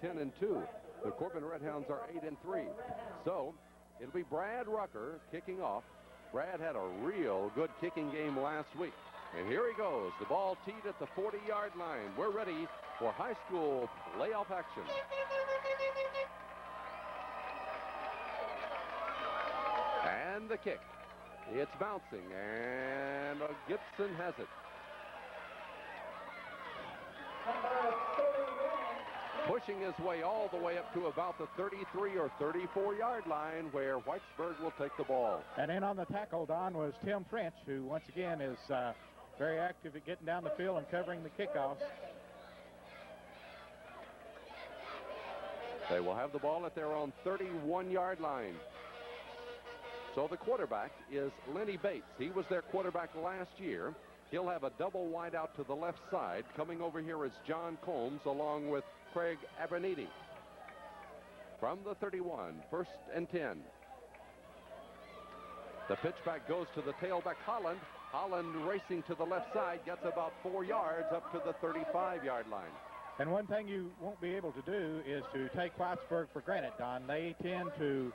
10-2. The Corbin Redhounds are 8-3. So it'll be Brad Rucker kicking off. Brad had a real good kicking game last week. And here he goes. The ball teed at the 40-yard line. We're ready for high school playoff action. And the kick. It's bouncing, and Gibson has it. Pushing his way all the way up to about the 33 or 34-yard line, where Whitesburg will take the ball. And in on the tackle, Don, was Tim French, who once again is very active at getting down the field and covering the kickoffs. They will have the ball at their own 31-yard line. So the quarterback is Lenny Bates. He was their quarterback last year. He'll have a double wide out to the left side. Coming over here is John Combs along with Craig Abernethy. From the 31, 1st and 10. The pitchback goes to the tailback Holland. Holland racing to the left side, gets about 4 yards up to the 35-yard line. And one thing you won't be able to do is to take Whitesburg for granted, Don. They tend to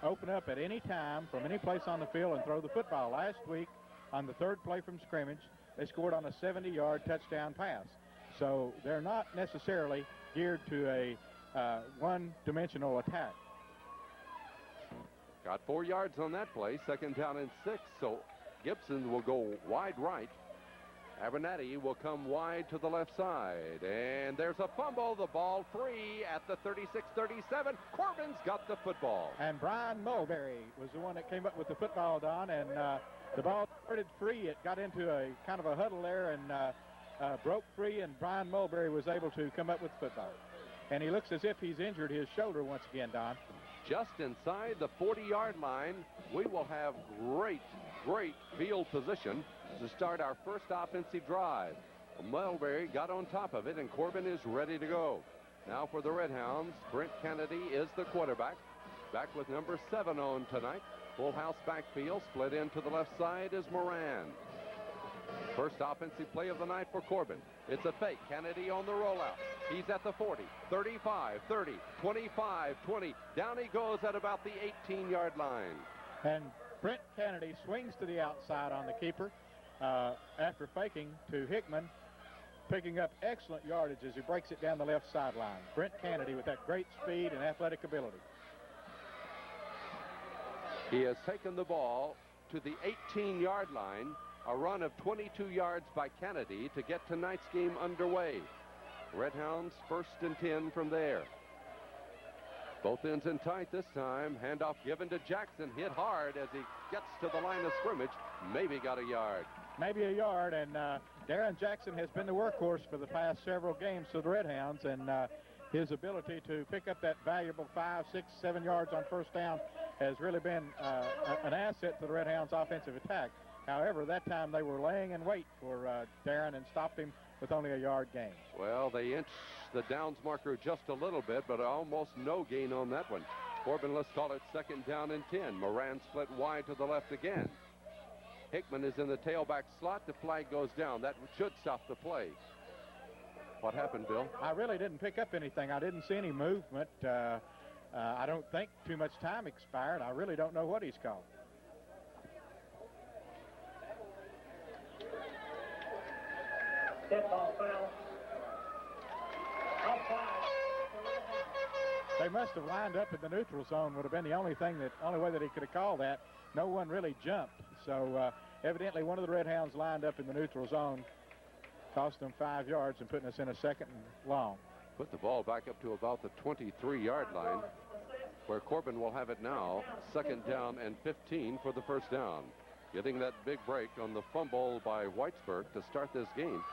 open up at any time from any place on the field and throw the football. Last week, on the third play from scrimmage, they scored on a 70-yard touchdown pass. So they're not necessarily geared to a one-dimensional attack. Got 4 yards on that play, 2nd down and 6. So Gibson will go wide right. Abernethy will come wide to the left side. And there's a fumble. The ball free at the 36-37. Corbin's got the football. And Brian Mulberry was the one that came up with the football, Don. And the ball started free. It got into a kind of a huddle there and broke free. And Brian Mulberry was able to come up with the football. And he looks as if he's injured his shoulder once again, Don. Just inside the 40-yard line, we will have great field position to start our first offensive drive. Mulberry got on top of it, and Corbin is ready to go. Now for the Redhounds, Brent Kennedy is the quarterback. Back with number 7 on tonight. Full house backfield. Split in to the left side is Moran. First offensive play of the night for Corbin. It's a fake. Kennedy on the rollout. He's at the 40, 35, 30, 25, 20. Down he goes at about the 18-yard line. And Brent Kennedy swings to the outside on the keeper after faking to Hickman, picking up excellent yardage as he breaks it down the left sideline. Brent Kennedy with that great speed and athletic ability. He has taken the ball to the 18-yard line. A run of 22 yards by Kennedy to get tonight's game underway. Redhounds 1st and 10 from there. Both ends in tight this time. Handoff given to Jackson. Hit hard as he gets to the line of scrimmage. Maybe got a yard. Maybe a yard, and Darren Jackson has been the workhorse for the past several games for the Redhounds, and his ability to pick up that valuable 5, 6, 7 yards on first down has really been an asset to the Redhounds' offensive attack. However, that time they were laying in wait for Darren and stopped him with only a yard gain. Well, they inched the downs marker just a little bit, but almost no gain on that one. Corbin, let's call it 2nd down and 10. Moran split wide to the left again. Hickman is in the tailback slot. The flag goes down. That should stop the play. What happened, Bill? I really didn't pick up anything. I didn't see any movement. I don't think too much time expired. I really don't know what he's called. They must have lined up in the neutral zone. Would have been the only way that he could have called that. No one really jumped. So evidently one of the Redhounds lined up in the neutral zone, cost them 5 yards and putting us in a 2nd and long. Put the ball back up to about the 23-yard line, where Corbin will have it now. 2nd down and 15 for the first down. Getting that big break on the fumble by Whitesburg to start this game.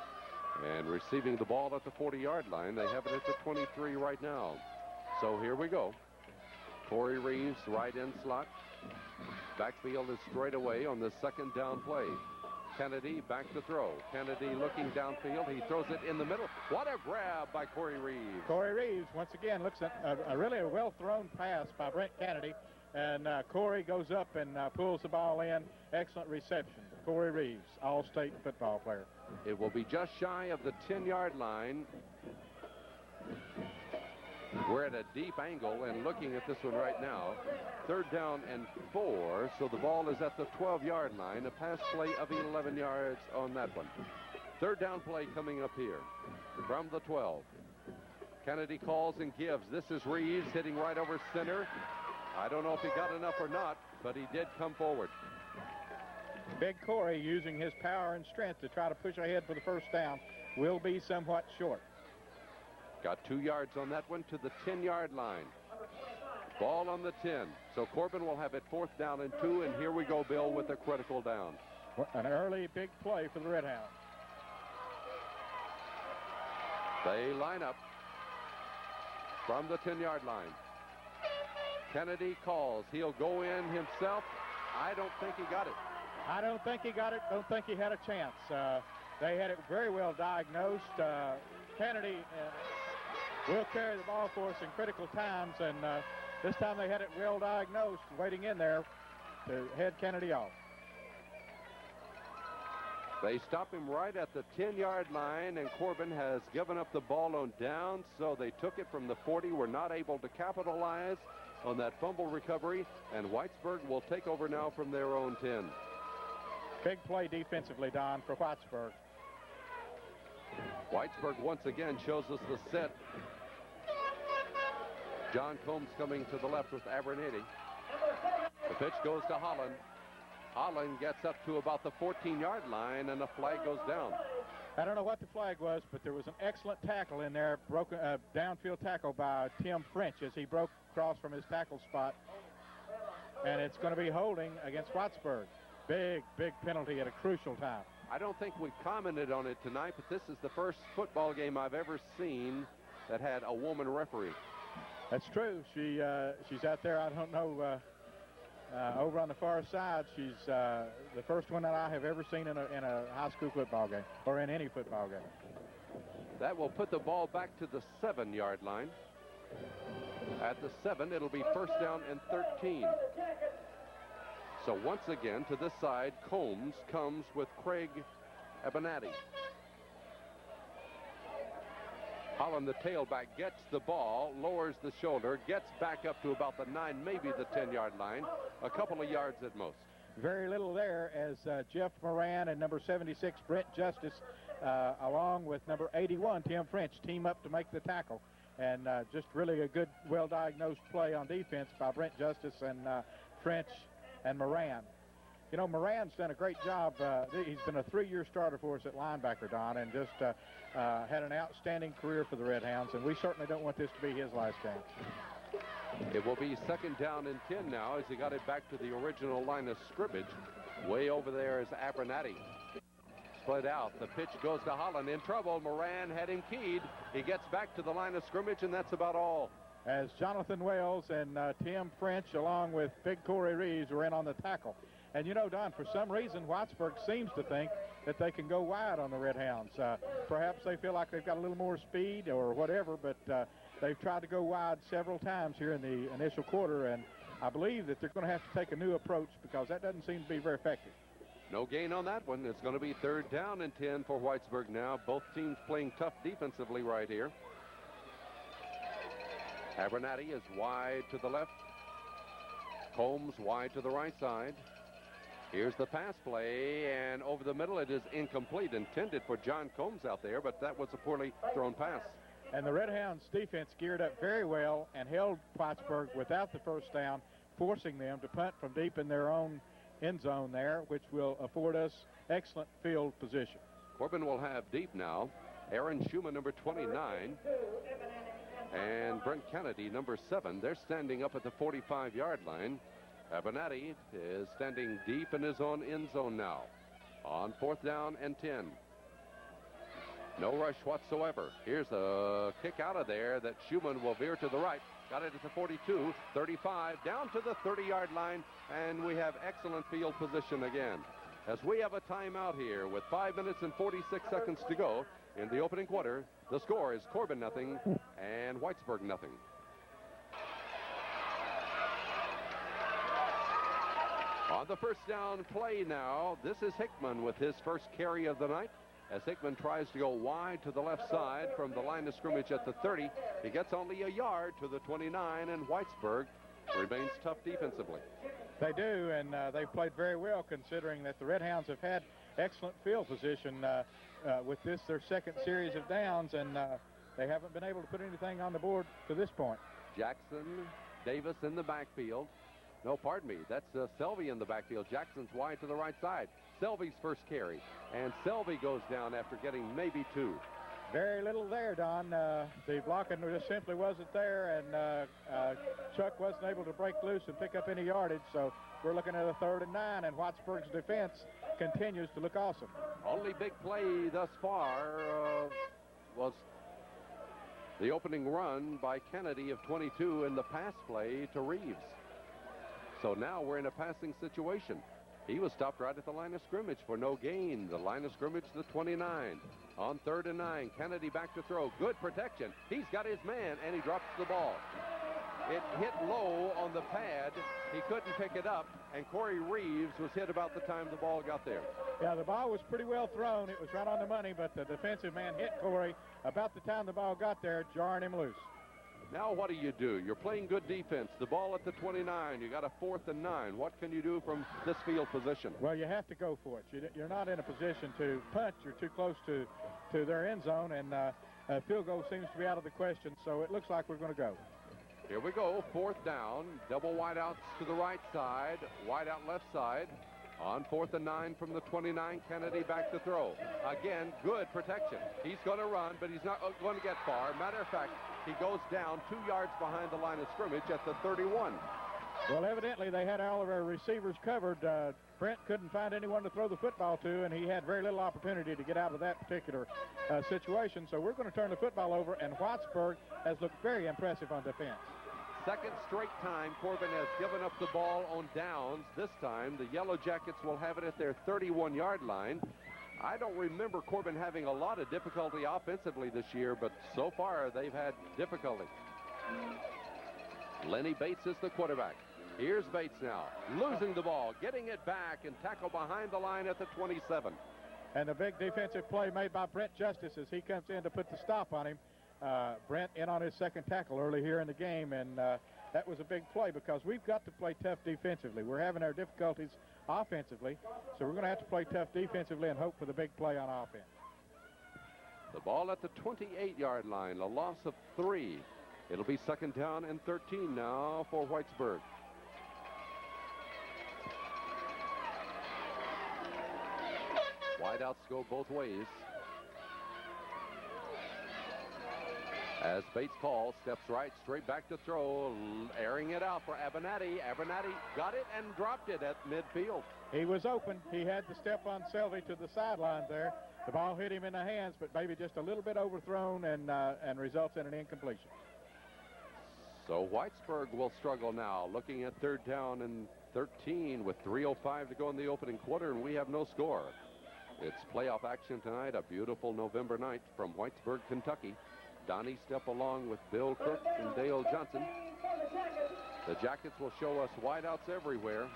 And receiving the ball at the 40-yard line. They have it at the 23 right now. So here we go. Corey Reeves, right in slot. Backfield is straight away on the 2nd down play. Kennedy back to throw. Kennedy looking downfield. He throws it in the middle. What a grab by Corey Reeves. Corey Reeves, once again, looks at a really well-thrown pass by Brent Kennedy. And Corey goes up and pulls the ball in. Excellent reception. Corey Reeves, All-State football player. It will be just shy of the 10-yard line. We're at a deep angle and looking at this one right now. 3rd down and 4, so the ball is at the 12-yard line. A pass play of 11 yards on that one. 3rd down play coming up here from the 12. Kennedy calls and gives. This is Reeves hitting right over center. I don't know if he got enough or not, but he did come forward. Big Corey, using his power and strength to try to push ahead for the 1st down, will be somewhat short. Got 2 yards on that one to the 10-yard line. Ball on the 10. So Corbin will have it 4th down and 2, and here we go, Bill, with a critical down. An early big play for the Red Hounds. They line up from the 10-yard line. Kennedy calls. He'll go in himself. I don't think he got it. I don't think he got it. Don't think he had a chance. They had it very well diagnosed. Kennedy will carry the ball for us in critical times, and this time they had it well diagnosed, waiting in there to head Kennedy off. They stop him right at the 10-yard line, and Corbin has given up the ball on down, so they took it from the 40. Were not able to capitalize on that fumble recovery, and Whitesburg will take over now from their own 10. Big play defensively, Don, for Whitesburg. Whitesburg once again shows us the set. John Combs coming to the left with Abernathy. The pitch goes to Holland. Holland gets up to about the 14-yard line, and the flag goes down. I don't know what the flag was, but there was an excellent tackle in there, broken downfield tackle by Tim French as he broke across from his tackle spot. And it's going to be holding against Whitesburg. Big, big penalty at a crucial time. I don't think we've commented on it tonight, but this is the first football game I've ever seen that had a woman referee. That's true. She's out there, I don't know, over on the far side. She's the first one that I have ever seen in a high school football game, or in any football game. That will put the ball back to the 7-yard line. At the 7, it'll be 1st down and 13. So once again, to this side, Combs comes with Craig Abernathy. Holland, the tailback, gets the ball, lowers the shoulder, gets back up to about the 9, maybe the 10-yard line, a couple of yards at most. Very little there as Jeff Moran and number 76, Brent Justice, along with number 81, Tim French, team up to make the tackle. And just really a good, well-diagnosed play on defense by Brent Justice and French and Moran. You know, Moran's done a great job. He's been a 3-year starter for us at linebacker, Don, and just had an outstanding career for the Red Hounds, and we certainly don't want this to be his last game. It will be 2nd down and 10 now as he got it back to the original line of scrimmage. Way over there is Abernathy. Split out. The pitch goes to Holland. In trouble. Moran had him keyed. He gets back to the line of scrimmage, and that's about all. As Jonathan Wells and Tim French, along with Big Corey Reeves, were in on the tackle. And you know, Don, for some reason, Whitesburg seems to think that they can go wide on the Red Hounds. Perhaps they feel like they've got a little more speed or whatever, but they've tried to go wide several times here in the initial quarter, and I believe that they're going to have to take a new approach because that doesn't seem to be very effective. No gain on that one. It's going to be 3rd down and 10 for Whitesburg now. Both teams playing tough defensively right here. Abernathy is wide to the left. Combs wide to the right side. Here's the pass play, and over the middle it is incomplete, intended for John Combs out there, but that was a poorly thrown pass. And the Red Hounds defense geared up very well and held Whitesburg without the 1st down, forcing them to punt from deep in their own end zone there, which will afford us excellent field position. Corbin will have deep now. Aaron Schumann, number 29, and Brent Kennedy, number 7. They're standing up at the 45-yard line. Abernathy is standing deep in his own end zone now. On 4th down and 10. No rush whatsoever. Here's a kick out of there that Schumann will veer to the right. Got it at the 42, 35, down to the 30-yard line, and we have excellent field position again. As we have a timeout here with 5 minutes and 46 seconds to go in the opening quarter, the score is Corbin nothing and Whitesburg nothing. On the 1st down play now, this is Hickman with his first carry of the night. as Hickman tries to go wide to the left side from the line of scrimmage at the 30. He gets only a yard to the 29, and Whitesburg remains tough defensively. They do, and they've played very well considering that the Red Hounds have had excellent field position with this, their second series of downs, and they haven't been able to put anything on the board to this point. Jackson, Davis in the backfield. No, pardon me, that's Selvey in the backfield. Jackson's wide to the right side. Selvey's first carry, and Selvey goes down after getting maybe 2. Very little there, Don. The blocking just simply wasn't there, and Chuck wasn't able to break loose and pick up any yardage, so we're looking at a 3rd and 9, and Whitesburg's defense continues to look awesome. Only big play thus far was the opening run by Kennedy of 22 in the pass play to Reeves. So now we're in a passing situation. He was stopped right at the line of scrimmage for no gain. The line of scrimmage, the 29. On 3rd and 9, Kennedy back to throw. Good protection. He's got his man, and he drops the ball. It hit low on the pad. He couldn't pick it up, and Corey Reeves was hit about the time the ball got there. Yeah, the ball was pretty well thrown. It was right on the money, but the defensive man hit Corey about the time the ball got there, jarring him loose. Now what do? You're playing good defense. The ball at the 29. You got a 4th and 9. What can you do from this field position? Well, you have to go for it. You're not in a position to punt. You're too close to their end zone, and a field goal seems to be out of the question, so it looks like we're going to go. Here we go, 4th down. Double wide outs to the right side, wide out left side. On 4th and 9 from the 29, Kennedy back to throw. Again, good protection. He's going to run, but he's not going to get far. Matter of fact, he goes down 2 yards behind the line of scrimmage at the 31. Well, evidently they had all of our receivers covered. Brent couldn't find anyone to throw the football to, and he had very little opportunity to get out of that particular situation. So we're going to turn the football over, and Whitesburg has looked very impressive on defense. Second straight time Corbin has given up the ball on downs. This time the Yellow Jackets will have it at their 31-yard line. I don't remember Corbin having a lot of difficulty offensively this year, but so far they've had difficulty. Lenny Bates is the quarterback. Here's Bates now, losing the ball, getting it back, and tackle behind the line at the 27. And a big defensive play made by Brent Justice as he comes in to put the stop on him. Brent in on his second tackle early here in the game, and that was a big play because we've got to play tough defensively. We're having our difficulties offensively, so we're going to have to play tough defensively and hope for the big play on offense. The ball at the 28-yard line, a loss of 3. It'll be 2nd down and 13 now for Whitesburg. Wideouts go both ways. As Bates calls, steps right, straight back to throw, airing it out for Abernathy. Abernathy got it and dropped it at midfield. He was open. He had to step on Selvey to the sideline there. The ball hit him in the hands, but maybe just a little bit overthrown and results in an incompletion. So Whitesburg will struggle now, looking at 3rd down and 13 with 3:05 to go in the opening quarter, and we have no score. It's playoff action tonight, a beautiful November night from Whitesburg, Kentucky. Donnie Stepp along with Bill Cook and Dale Johnson. The Jackets will show us wideouts everywhere.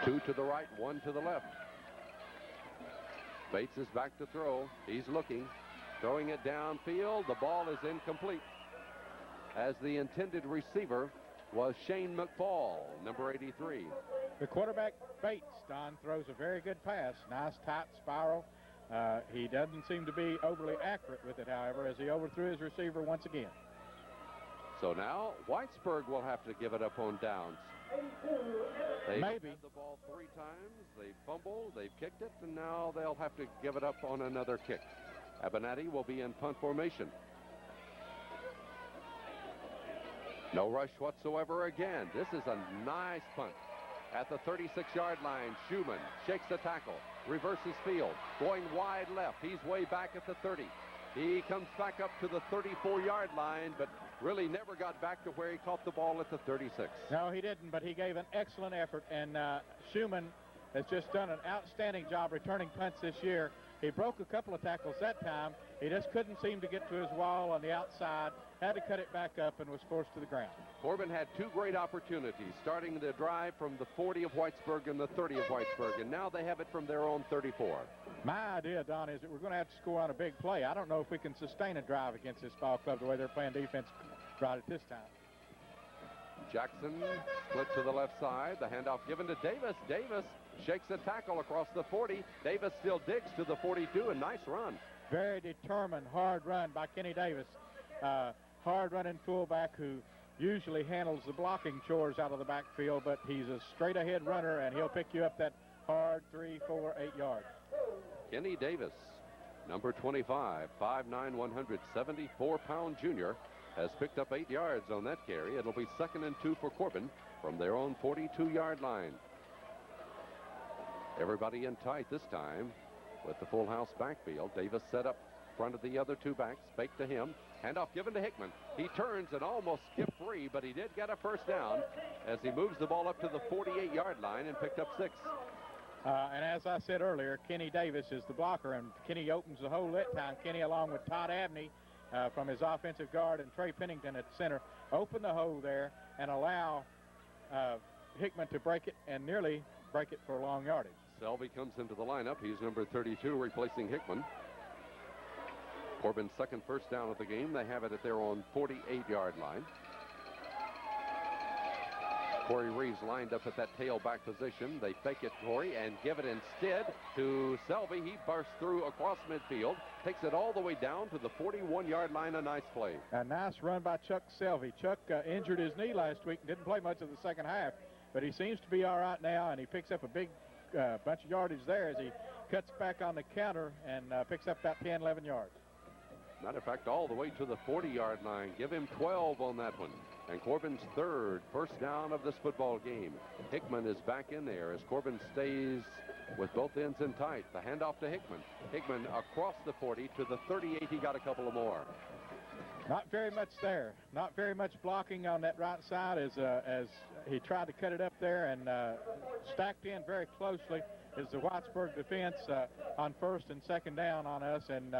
2 to the right, 1 to the left. Bates is back to throw. He's looking, throwing it downfield. The ball is incomplete, as the intended receiver was Shane McFall, number 83. The quarterback, Bates, Don, throws a very good pass. Nice tight spiral. He doesn't seem to be overly accurate with it, however, as he overthrew his receiver once again. So now Whitesburg will have to give it up on downs. They've had the ball 3 times. They've fumbled, they've kicked it, and now they'll have to give it up on another kick. Abernathy will be in punt formation. No rush whatsoever again. This is a nice punt. At the 36-yard line, Schumann shakes the tackle, reverses field, going wide left. He's way back at the 30. He comes back up to the 34-yard line, but really never got back to where he caught the ball at the 36. No, he didn't, but he gave an excellent effort, and Schumann has just done an outstanding job returning punts this year. He broke a couple of tackles that time. He just couldn't seem to get to his wall on the outside, had to cut it back up, and was forced to the ground. Corbin had two great opportunities, starting the drive from the 40 of Whitesburg and the 30 of Whitesburg, and now they have it from their own 34. My idea, Don, is that we're going to have to score on a big play. I don't know if we can sustain a drive against this ball club the way they're playing defense right at this time. Jackson split to the left side. The handoff given to Davis. Davis shakes a tackle across the 40. Davis still digs to the 42, and nice run. Very determined, hard run by Kenny Davis. Hard-running fullback who usually handles the blocking chores out of the backfield, but he's a straight-ahead runner, and he'll pick you up that hard 3, 4, 8 yards. Kenny Davis, number 25, 5'9", 174-pound junior, has picked up 8 yards on that carry. It'll be 2nd and 2 for Corbin from their own 42-yard line. Everybody in tight this time with the full house backfield. Davis set up front of the other two backs. Fake to him. Handoff given to Hickman. He turns and almost skipped free, but he did get a first down as he moves the ball up to the 48-yard line and picked up 6. And as I said earlier, Kenny Davis is the blocker, and Kenny opens the hole that time. Kenny, along with Todd Abney from his offensive guard and Trey Pennington at center, open the hole there and allow Hickman to break it and nearly break it for long yardage. Selvey comes into the lineup. He's number 32, replacing Hickman. Corbin's second first down of the game. They have it at their own 48-yard line. Corey Reeves lined up at that tailback position. They fake it, Corey, and give it instead to Selvey. He bursts through across midfield, takes it all the way down to the 41-yard line. A nice play. A nice run by Chuck Selvey. Chuck injured his knee last week and didn't play much of the second half, but he seems to be all right now, and he picks up a big bunch of yardage there as he cuts back on the counter and picks up about 10, 11 yards. Matter of fact, all the way to the 40-yard line. Give him 12 on that one. And Corbin's third first down of this football game. Hickman is back in there as Corbin stays with both ends in tight. The handoff to Hickman. Hickman across the 40 to the 38. He got a couple of more. Not very much there. Not very much blocking on that right side as he tried to cut it up there and stacked in very closely is the Whitesburg defense on first and second down on us, and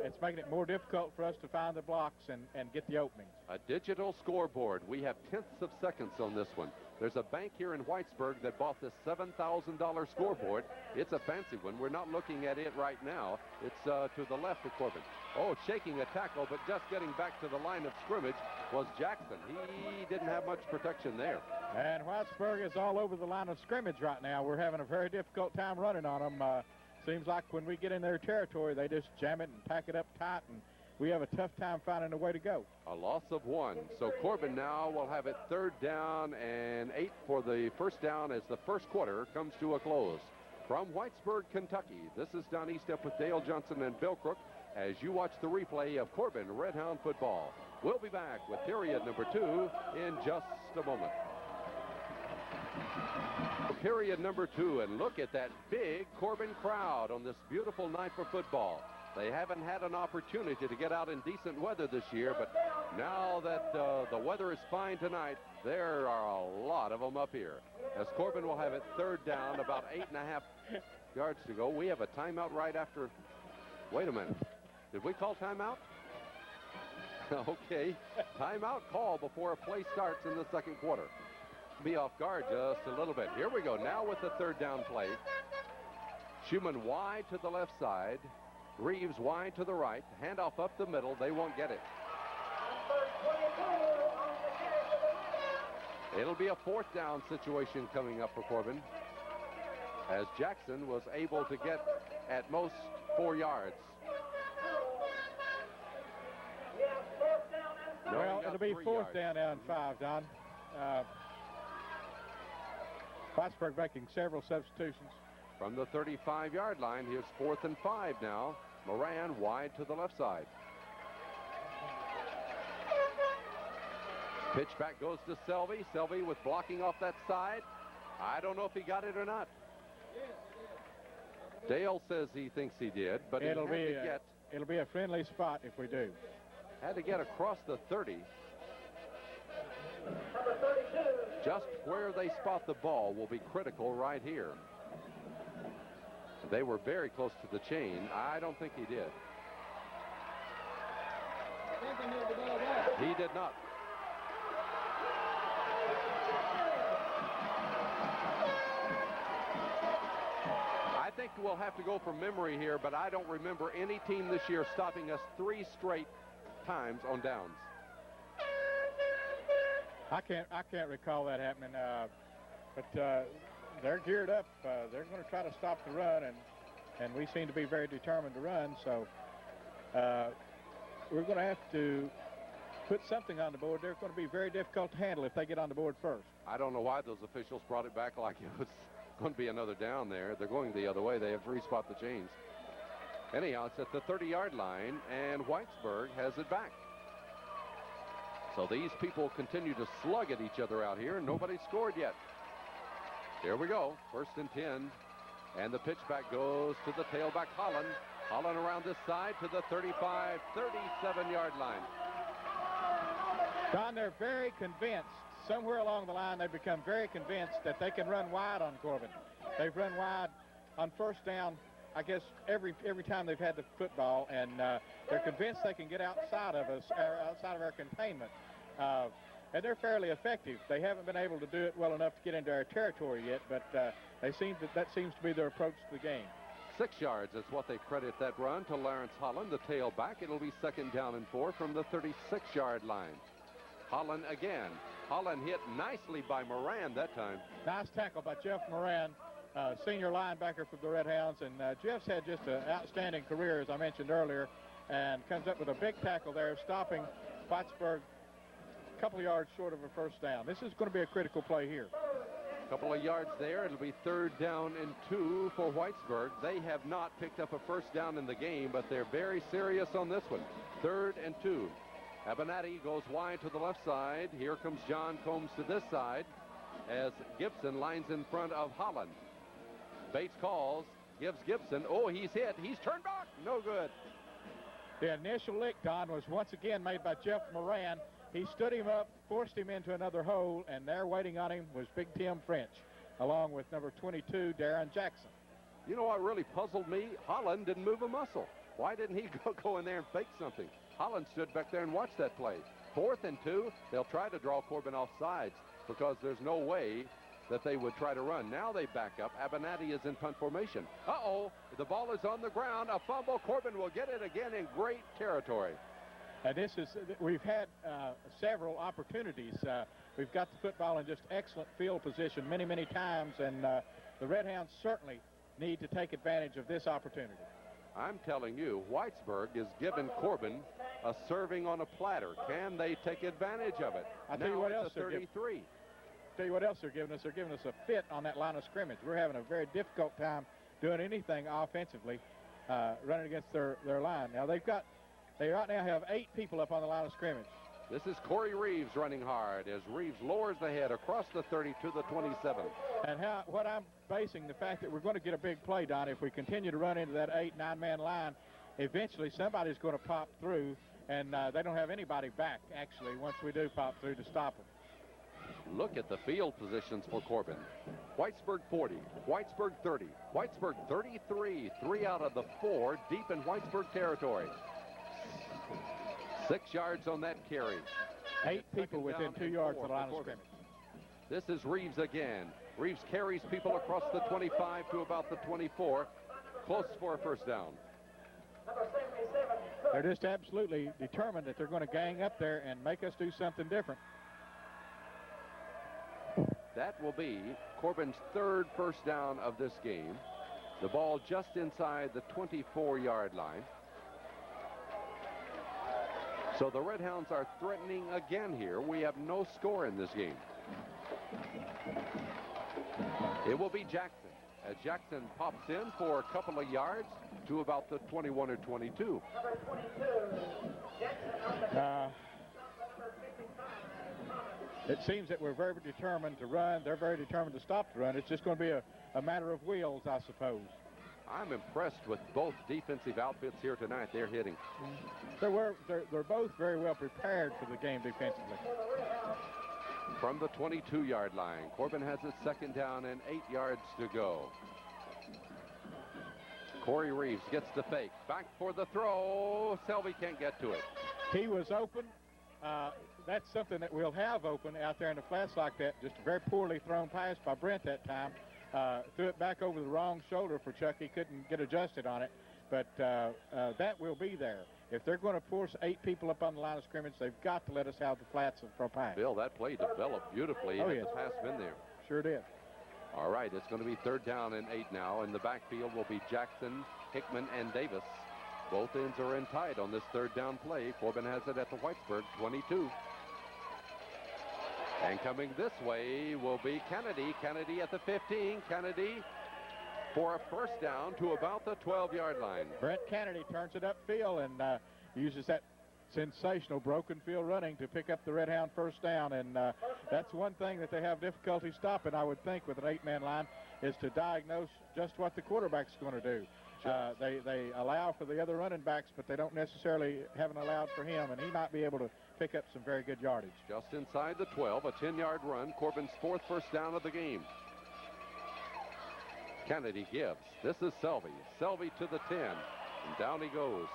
it's making it more difficult for us to find the blocks and get the openings. A digital scoreboard. We have tenths of seconds on this one. There's a bank here in Whitesburg that bought this $7,000 scoreboard. It's a fancy one. We're not looking at it right now. It's to the left of Corbin. Oh, shaking a tackle, but just getting back to the line of scrimmage was Jackson. He didn't have much protection there. And Whitesburg is all over the line of scrimmage right now. We're having a very difficult time running on them. Seems like when we get in their territory, they just jam it and pack it up tight, and we have a tough time finding a way to go. A loss of 1. So Corbin now will have it 3rd down and 8 for the first down as the first quarter comes to a close. From Whitesburg, Kentucky, this is Don Eastep with Dale Johnson and Bill Crook as you watch the replay of Corbin Redhound football. We'll be back with period number 2 in just a moment. Period number 2, and look at that big Corbin crowd on this beautiful night for football. They haven't had an opportunity to get out in decent weather this year, but now that the weather is fine tonight, there are a lot of them up here. As Corbin will have it 3rd down, about 8.5 yards to go. We have a timeout right after. Wait a minute. Did we call timeout? Okay. Timeout call before a play starts in the second quarter. Be off guard just a little bit. Here we go now with the 3rd down play. Schumann wide to the left side. Reeves wide to the right. Handoff up the middle. They won't get it. It'll be a 4th down situation coming up for Corbin, as Jackson was able to get at most 4 yards. Well, it'll be 4th down and 5, Don. Whitesburg making several substitutions. From the 35-yard line, here's 4th and 5 now. Moran wide to the left side. Pitch back goes to Selvey. Selvey with blocking off that side. I don't know if he got it or not. Dale says he thinks he did, but it'll be a friendly spot if we do. Had to get across the 30. Just where they spot the ball will be critical right here. They were very close to the chain. I don't think he did. He did not. I think we'll have to go from memory here, but I don't remember any team this year stopping us 3 straight times on downs. I can't recall that happening, but they're geared up. They're going to try to stop the run, and we seem to be very determined to run. So we're going to have to put something on the board. They're going to be very difficult to handle if they get on the board first. I don't know why those officials brought it back like it was going to be another down there. They're going the other way. They have respot the chains. Anyhow, it's at the 30-yard line, and Whitesburg has it back. So these people continue to slug at each other out here, and nobody's scored yet. Here we go, 1st and 10, and the pitch back goes to the tailback Holland. Holland around this side to the 35, 37-yard line. Don, they're very convinced. Somewhere along the line, they've become very convinced that they can run wide on Corbin. They've run wide on 1st down, I guess, every time they've had the football, and they're convinced they can get outside of us, outside of our containment. And they're fairly effective. They haven't been able to do it well enough to get into our territory yet, but that seems to be their approach to the game. 6 yards is what they credit that run to Lawrence Holland, the tailback. It'll be 2nd down and 4 from the 36-yard line. Holland again. Holland hit nicely by Moran that time. Nice tackle by Jeff Moran, senior linebacker for the Red Hounds. And Jeff's had just an outstanding career, as I mentioned earlier, and comes up with a big tackle there, stopping Whitesburg a couple of yards short of a 1st down. This is going to be a critical play here. A couple of yards there. It'll be 3rd down and 2 for Whitesburg. They have not picked up a 1st down in the game, but they're very serious on this one. 3rd and 2. Abernathy goes wide to the left side. Here comes John Combs to this side as Gibson lines in front of Holland. Bates calls, gives Gibson. Oh, he's hit. He's turned back. No good. The initial lick, Don, was once again made by Jeff Moran. He stood him up, forced him into another hole, and there waiting on him was Big Tim French, along with number 22, Darren Jackson. You know what really puzzled me? Holland didn't move a muscle. Why didn't he go in there and fake something? Holland stood back there and watched that play. 4th and 2, they'll try to draw Corbin off sides because there's no way that they would try to run. Now they back up. Abernathy is in punt formation. Uh-oh, the ball is on the ground. A fumble. Corbin will get it again in great territory. We've had several opportunities. We've got the football in just excellent field position many, many times, and the Red Hounds certainly need to take advantage of this opportunity. I'm telling you, Whitesburg is giving Corbin a serving on a platter. Can they take advantage of it? I'll tell you what else they're 33. Tell you what else they're giving us. They're giving us a fit on that line of scrimmage. We're having a very difficult time doing anything offensively, running against their line. Now they right now have 8 people up on the line of scrimmage. This is Corey Reeves running hard as Reeves lowers the head across the 30 to the 27. And what I'm basing the fact that we're going to get a big play, Don, if we continue to run into that 8-9-man line, eventually somebody's going to pop through, and they don't have anybody back, actually, once we do pop through to stop them. Look at the field positions for Corbin. Whitesburg 40, Whitesburg 30, Whitesburg 33, 3 out of the 4 deep in Whitesburg territory. 6 yards on that carry. 8 people within 2 yards of the line of scrimmage. This is Reeves again. Reeves carries people across the 25 to about the 24. Close for a 1st down. They're just absolutely determined that they're going to gang up there and make us do something different. That will be Corbin's 3rd 1st down of this game. The ball just inside the 24-yard line. So the Red Hounds are threatening again here. We have no score in this game. It will be Jackson as Jackson pops in for a couple of yards to about the 21 or 22. It seems that we're very determined to run. They're very determined to stop the run. It's just going to be a matter of wheels, I suppose. I'm impressed with both defensive outfits here tonight. They're hitting. They're both very well prepared for the game defensively. From the 22-yard line, Corbin has his 2nd down and 8 yards to go. Corey Reeves gets the fake. Back for the throw. Selby can't get to it. He was open. That's something that we'll have open out there in the flats like that. Just a very poorly thrown pass by Brent that time. Threw it back over the wrong shoulder for Chuck. He couldn't get adjusted on it. But that will be there. If they're going to force 8 people up on the line of scrimmage, they've got to let us have the flats for a pass. Bill, that play developed beautifully. Oh, Had yes. the pass been there. Sure did. All right, it's going to be 3rd down and 8 now. In the backfield will be Jackson, Hickman, and Davis. Both ends are in tight on this 3rd down play. Corbin has it at the Whitesburg 22. And coming this way will be Kennedy. Kennedy at the 15. Kennedy for a 1st down to about the 12-yard line. Brent Kennedy turns it upfield and uses that sensational broken field running to pick up the Red Hound 1st down. And that's one thing that they have difficulty stopping, I would think, with an 8-man line, is to diagnose just what the quarterback's going to do. They allow for the other running backs, but they don't necessarily haven't allowed for him, and he might be able to pick up some very good yardage. Just inside the 12, a 10-yard run. Corbin's 4th 1st down of the game. Kennedy gives. This is Selvey. Selvey to the 10, and down he goes.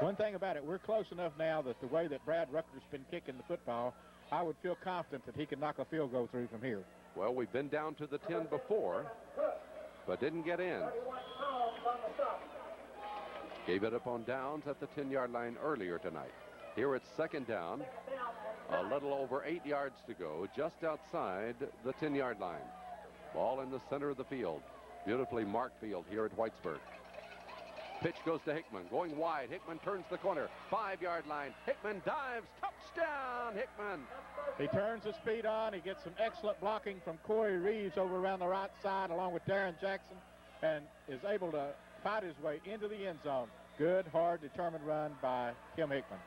One thing about it, we're close enough now that the way that Brad Rucker's been kicking the football, I would feel confident that he can knock a field goal through from here. Well, we've been down to the 10 before, but didn't get in. Gave it up on downs at the 10-yard line earlier tonight. Here it's 2nd down, a little over 8 yards to go, just outside the 10-yard line. Ball in the center of the field. Beautifully marked field here at Whitesburg. Pitch goes to Hickman, going wide. Hickman turns the corner, 5-yard line. Hickman dives, touchdown, Hickman. He turns the speed on. He gets some excellent blocking from Corey Reeves over around the right side along with Darren Jackson, and is able to fight his way into the end zone. Good, hard, determined run by Tim Hickman.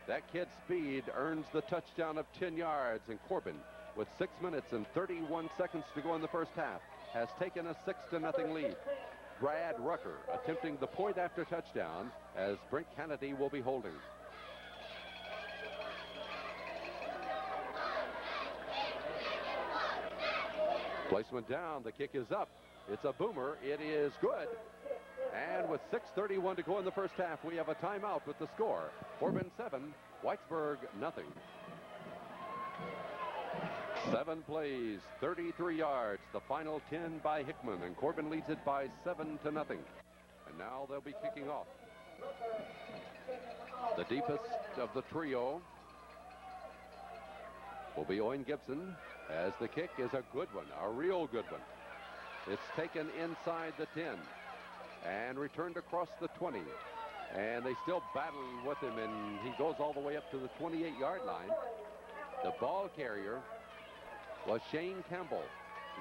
That kid's speed earns the touchdown of 10 yards, and Corbin, with 6 minutes and 31 seconds to go in the 1st half, has taken a 6-0 lead. Brad Rucker attempting the point after touchdown, as Brent Kennedy will be holding. Placement down, the kick is up. It's a boomer, it is good. And with 6:31 to go in the 1st half, we have a timeout with the score. Corbin 7, Whitesburg nothing. 7 plays, 33 yards. The final 10 by Hickman, and Corbin leads it by 7-0. And now they'll be kicking off. The deepest of the trio will be Owen Gibson, as the kick is a good one, a real good one. It's taken inside the 10 and returned across the 20. And they still battle with him, and he goes all the way up to the 28-yard line. The ball carrier was Shane Campbell.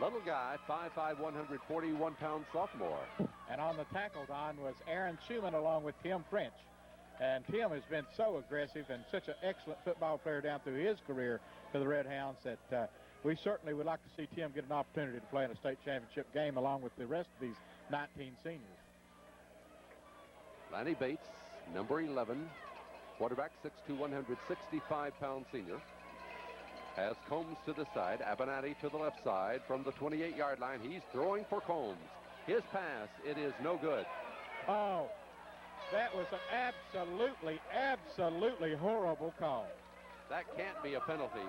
Little guy, 5'5", 141-pound sophomore. And on the tackle, Don, was Aaron Schumann along with Tim French. And Tim has been so aggressive and such an excellent football player down through his career for the Red Hounds that we certainly would like to see Tim get an opportunity to play in a state championship game along with the rest of these 19 seniors. Lanny Bates, number 11, quarterback, 6'2", 165-pound senior. Has Combs to the side, Abernathy to the left side from the 28-yard line. He's throwing for Combs. His pass, it is no good. Oh, that was an absolutely horrible call. That can't be a penalty.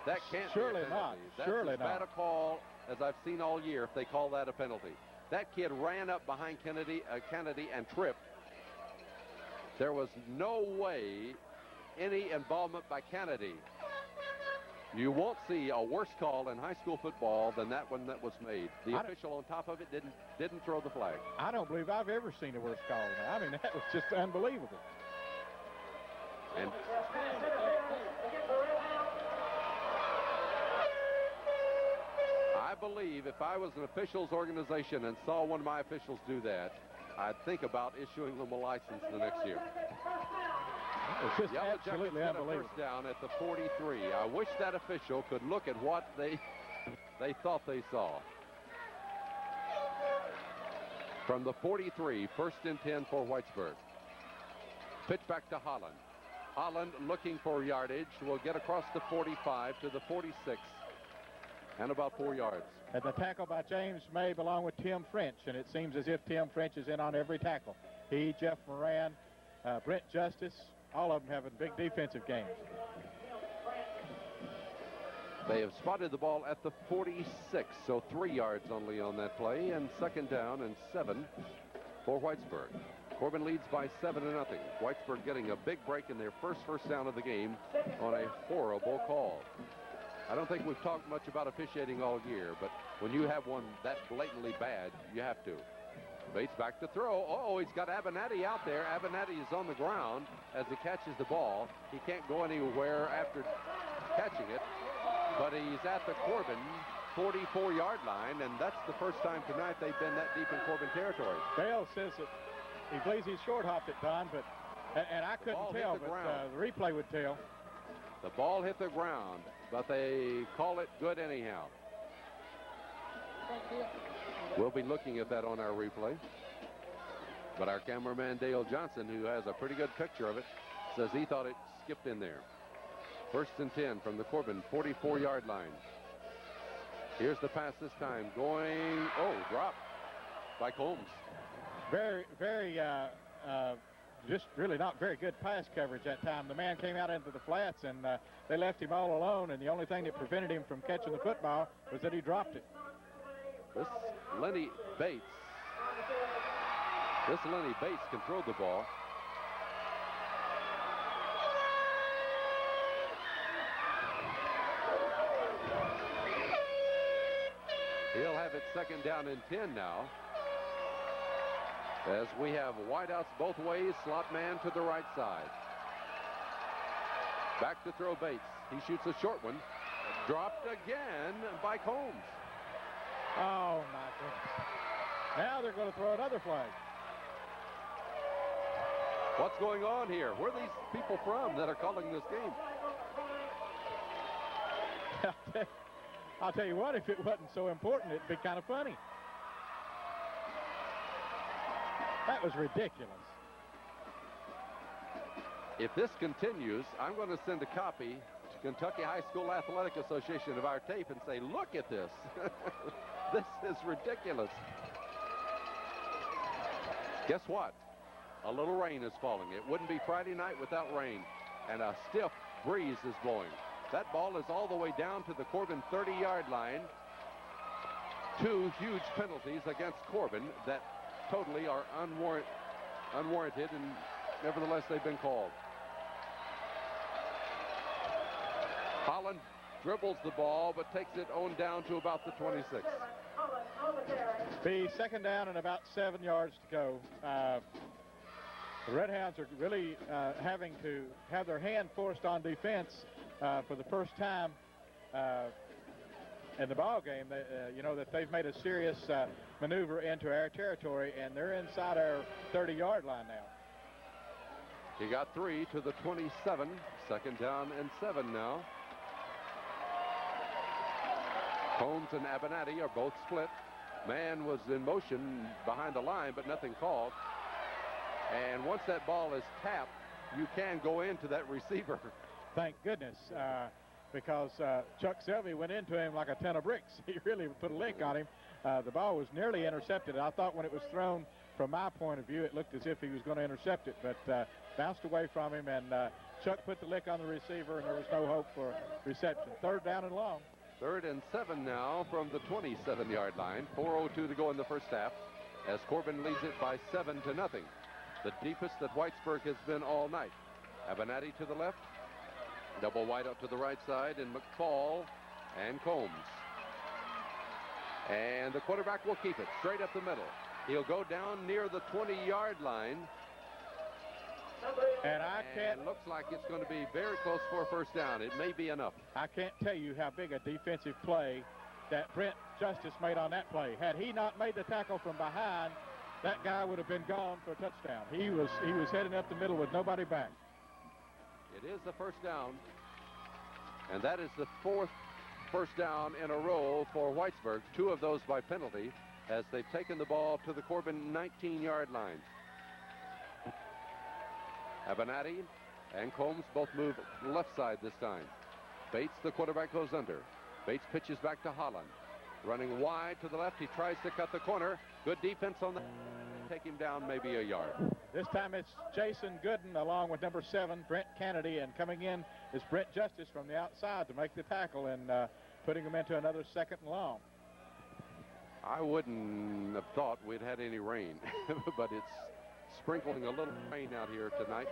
That can't Surely be a penalty. not. That's Surely as not. bad a call as I've seen all year if they call that a penalty. That kid ran up behind Kennedy and tripped. There was no way any involvement by Kennedy. You won't see a worse call in high school football than that one that was made. The official on top of it didn't throw the flag. I don't believe I've ever seen a worse call than that. I mean, that was just unbelievable. And I believe if I was an officials organization and saw one of my officials do that, I'd think about issuing them a license the next year. It's just Yellow absolutely Jackets get a unbelievable. 1st down at the 43. I wish that official could look at what they thought they saw. From the 43, 1st and 10 for Whitesburg. Pitch back to Holland. Holland looking for yardage, will get across the 45 to the 46 and about 4 yards. And the tackle by James Mabe along with Tim French, and it seems as if Tim French is in on every tackle. He, Jeff Moran, Brent Justice, all of them having big defensive games. They have spotted the ball at the 46, so 3 yards only on that play, and second down and 7 for Whitesburg. Corbin leads by 7-0. Whitesburg getting a big break in their first down of the game on a horrible call. I don't think we've talked much about officiating all year, but when you have one that blatantly bad, you have to. Bates back to throw. Oh, he's got Avenatti out there. Avenatti is on the ground as he catches the ball. He can't go anywhere after catching it, but he's at the Corbin 44-yard line, and that's the first time tonight they've been that deep in Corbin territory. Dale says that he believes he short-hopped it, Don, but and I couldn't tell, but the replay would tell. The ball hit the ground, but they call it good anyhow. We'll be looking at that on our replay. But our cameraman, Dale Johnson, who has a pretty good picture of it, says he thought it skipped in there. 1st and 10 from the Corbin 44-yard line. Here's the pass this time going, dropped by Combs. Very, just really not very good pass coverage that time. The man came out into the flats, and they left him all alone, and the only thing that prevented him from catching the football was that he dropped it. This Lenny Bates can throw the ball. He'll have it 2nd down and 10 now, as we have wideouts both ways, slot man to the right side. Back to throw Bates. He shoots a short one. Dropped again by Combs. Oh, my goodness. Now they're going to throw another flag. What's going on here? Where are these people from that are calling this game? I'll tell you what, if it wasn't so important, it'd be kind of funny. That was ridiculous. If this continues, I'm going to send a copy to Kentucky High School Athletic Association of our tape and say, look at this. This is ridiculous. Guess what? A little rain is falling. It wouldn't be Friday night without rain, and a stiff breeze is blowing. That ball is all the way down to the Corbin 30-yard line. 2 huge penalties against Corbin that totally are unwarranted, and nevertheless they've been called. Holland dribbles the ball but takes it on down to about the 26. The 2nd down and about 7 yards to go. The Red Hounds are really having to have their hand forced on defense for the first time in the ball game. You know that they've made a serious maneuver into our territory, and they're inside our 30-yard line now. He got 3 to the 27. 2nd down and 7 now. Combs and Avenatti are both split. Man was in motion behind the line, but nothing called. And once that ball is tapped, you can go into that receiver. Thank goodness, because Chuck Selvey went into him like a ton of bricks. He really put a lick on him. The ball was nearly intercepted. I thought when it was thrown, from my point of view, it looked as if he was going to intercept it, but bounced away from him, and Chuck put the lick on the receiver, and there was no hope for reception. 3rd down and long. 3rd and 7 now from the 27-yard line. 4:02 to go in the first half, as Corbin leads it by 7-0. The deepest that Whitesburg has been all night. Avenatti to the left. Double wide out to the right side, and McFall and Combs. And the quarterback will keep it straight up the middle. He'll go down near the 20-yard line. And looks like it's going to be very close for a 1st down. It may be enough. I can't tell you how big a defensive play that Brent Justice made on that play. Had he not made the tackle from behind, that guy would have been gone for a touchdown. He was heading up the middle with nobody back. It is the 1st down, and that is the 4th 1st down in a row for Whitesburg. 2 of those by penalty, as they've taken the ball to the Corbin 19-yard line. Avenatti and Combs both move left side this time. Bates, the quarterback, goes under. Bates pitches back to Holland. Running wide to the left. He tries to cut the corner. Good defense on the... Take him down maybe a yard. This time it's Jason Gooden along with number 7, Brent Kennedy, and coming in is Brent Justice from the outside to make the tackle and putting him into another 2nd and long. I wouldn't have thought we'd had any rain, but it's sprinkling a little rain out here tonight.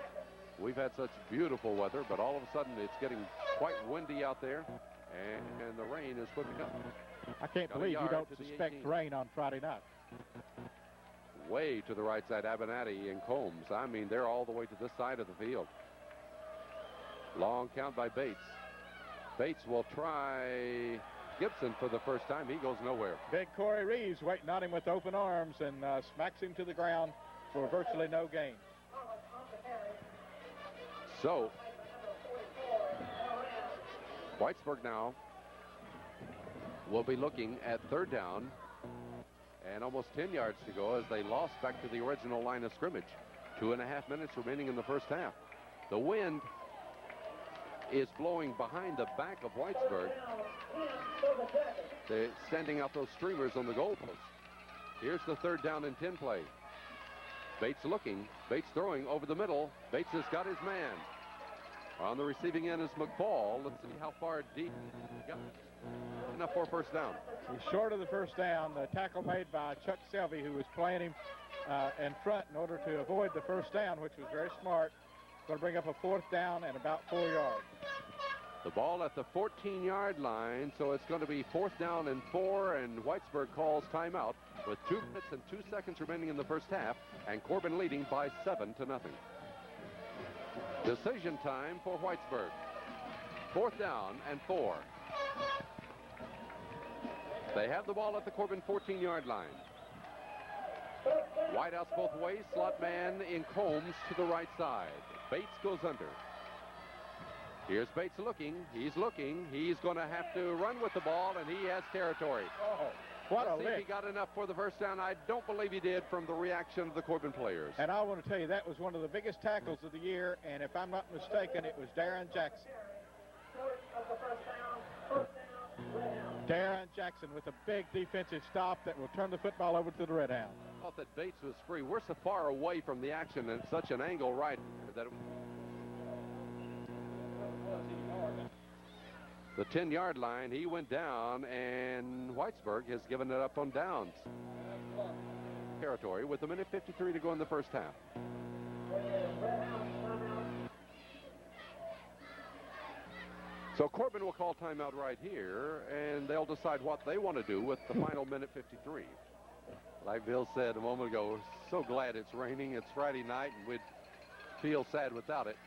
We've had such beautiful weather, but all of a sudden it's getting quite windy out there, and the rain is whipping up. I can't believe you don't suspect rain on Friday night. Way to the right side, Abernathy and Combs. I mean, they're all the way to this side of the field. Long count by Bates. Bates will try Gibson for the first time. He goes nowhere. Big Corey Reeves waiting on him with open arms and smacks him to the ground for virtually no gain. So, Whitesburg now will be looking at 3rd down and almost 10 yards to go as they lost back to the original line of scrimmage. 2.5 minutes remaining in the first half. The wind is blowing behind the back of Whitesburg. They're sending out those streamers on the goalpost. Here's the 3rd down and 10 play. Bates looking, Bates throwing over the middle. Bates has got his man. On the receiving end is McFall. Let's see how far deep he got. Enough for a first down. He's short of the first down. The tackle made by Chuck Selvey, who was playing him in front in order to avoid the first down, which was very smart. Going to bring up a 4th down and about 4 yards. The ball at the 14-yard line, so it's going to be 4th down and 4, and Whitesburg calls timeout with 2 minutes and 2 seconds remaining in the first half, and Corbin leading by 7-0. Decision time for Whitesburg. 4th down and 4. They have the ball at the Corbin 14-yard line. Wideouts both ways. Slot man in Combs to the right side. Bates goes under. Here's Bates looking. He's looking. He's going to have to run with the ball, and he has territory. Oh, what a Let's see lick. if he got enough for the first down. I don't believe he did from the reaction of the Corbin players. And I want to tell you, that was one of the biggest tackles of the year, and if I'm not mistaken, it was Darren Jackson. Darren Jackson with a big defensive stop that will turn the football over to the Red Hound. I thought that Bates was free. We're so far away from the action and such an angle right that the 10-yard line, he went down, and Whitesburg has given it up on downs territory with 1:53 to go in the first half. So Corbin will call timeout right here, and they'll decide what they want to do with the final 1:53. Like Bill said a moment ago, we're so glad it's raining. It's Friday night, and we'd feel sad without it.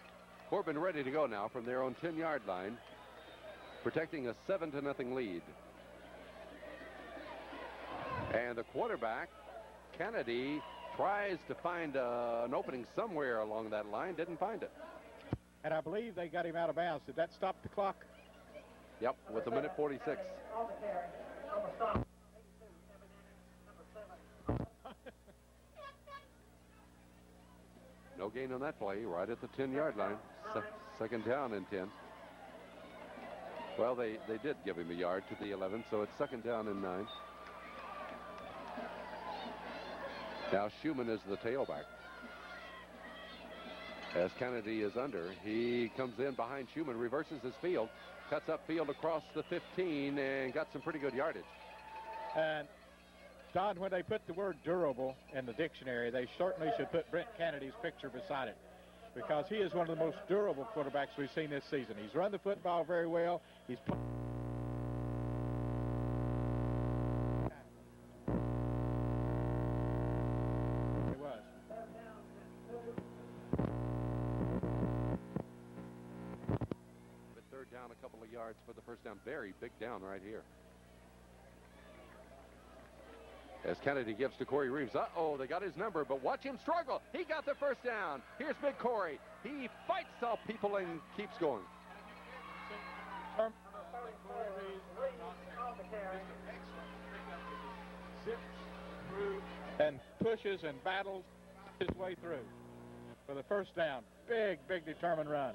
Corbin ready to go now from their own 10-yard line, protecting a 7-0 lead. And the quarterback, Kennedy, tries to find an opening somewhere along that line, didn't find it. And I believe they got him out of bounds. Did that stop the clock? Yep, with 1:46. No gain on that play, right at the 10-yard line. Second down and 10. Well, they did give him a yard to the 11, so it's 2nd down and 9. Now Schumann is the tailback. As Kennedy is under, he comes in behind Schumann, reverses his field, cuts up field across the 15, and got some pretty good yardage. And Don, when they put the word durable in the dictionary, they certainly should put Brent Kennedy's picture beside it, because he is one of the most durable quarterbacks we've seen this season. He's run the football very well. He's down a couple of yards for the first down. Very big down right here. As Kennedy gives to Corey Reeves. Uh-oh, they got his number, but watch him struggle. He got the first down. Here's big Corey. He fights off people and keeps going. And pushes and battles his way through for the first down. Big, big determined run.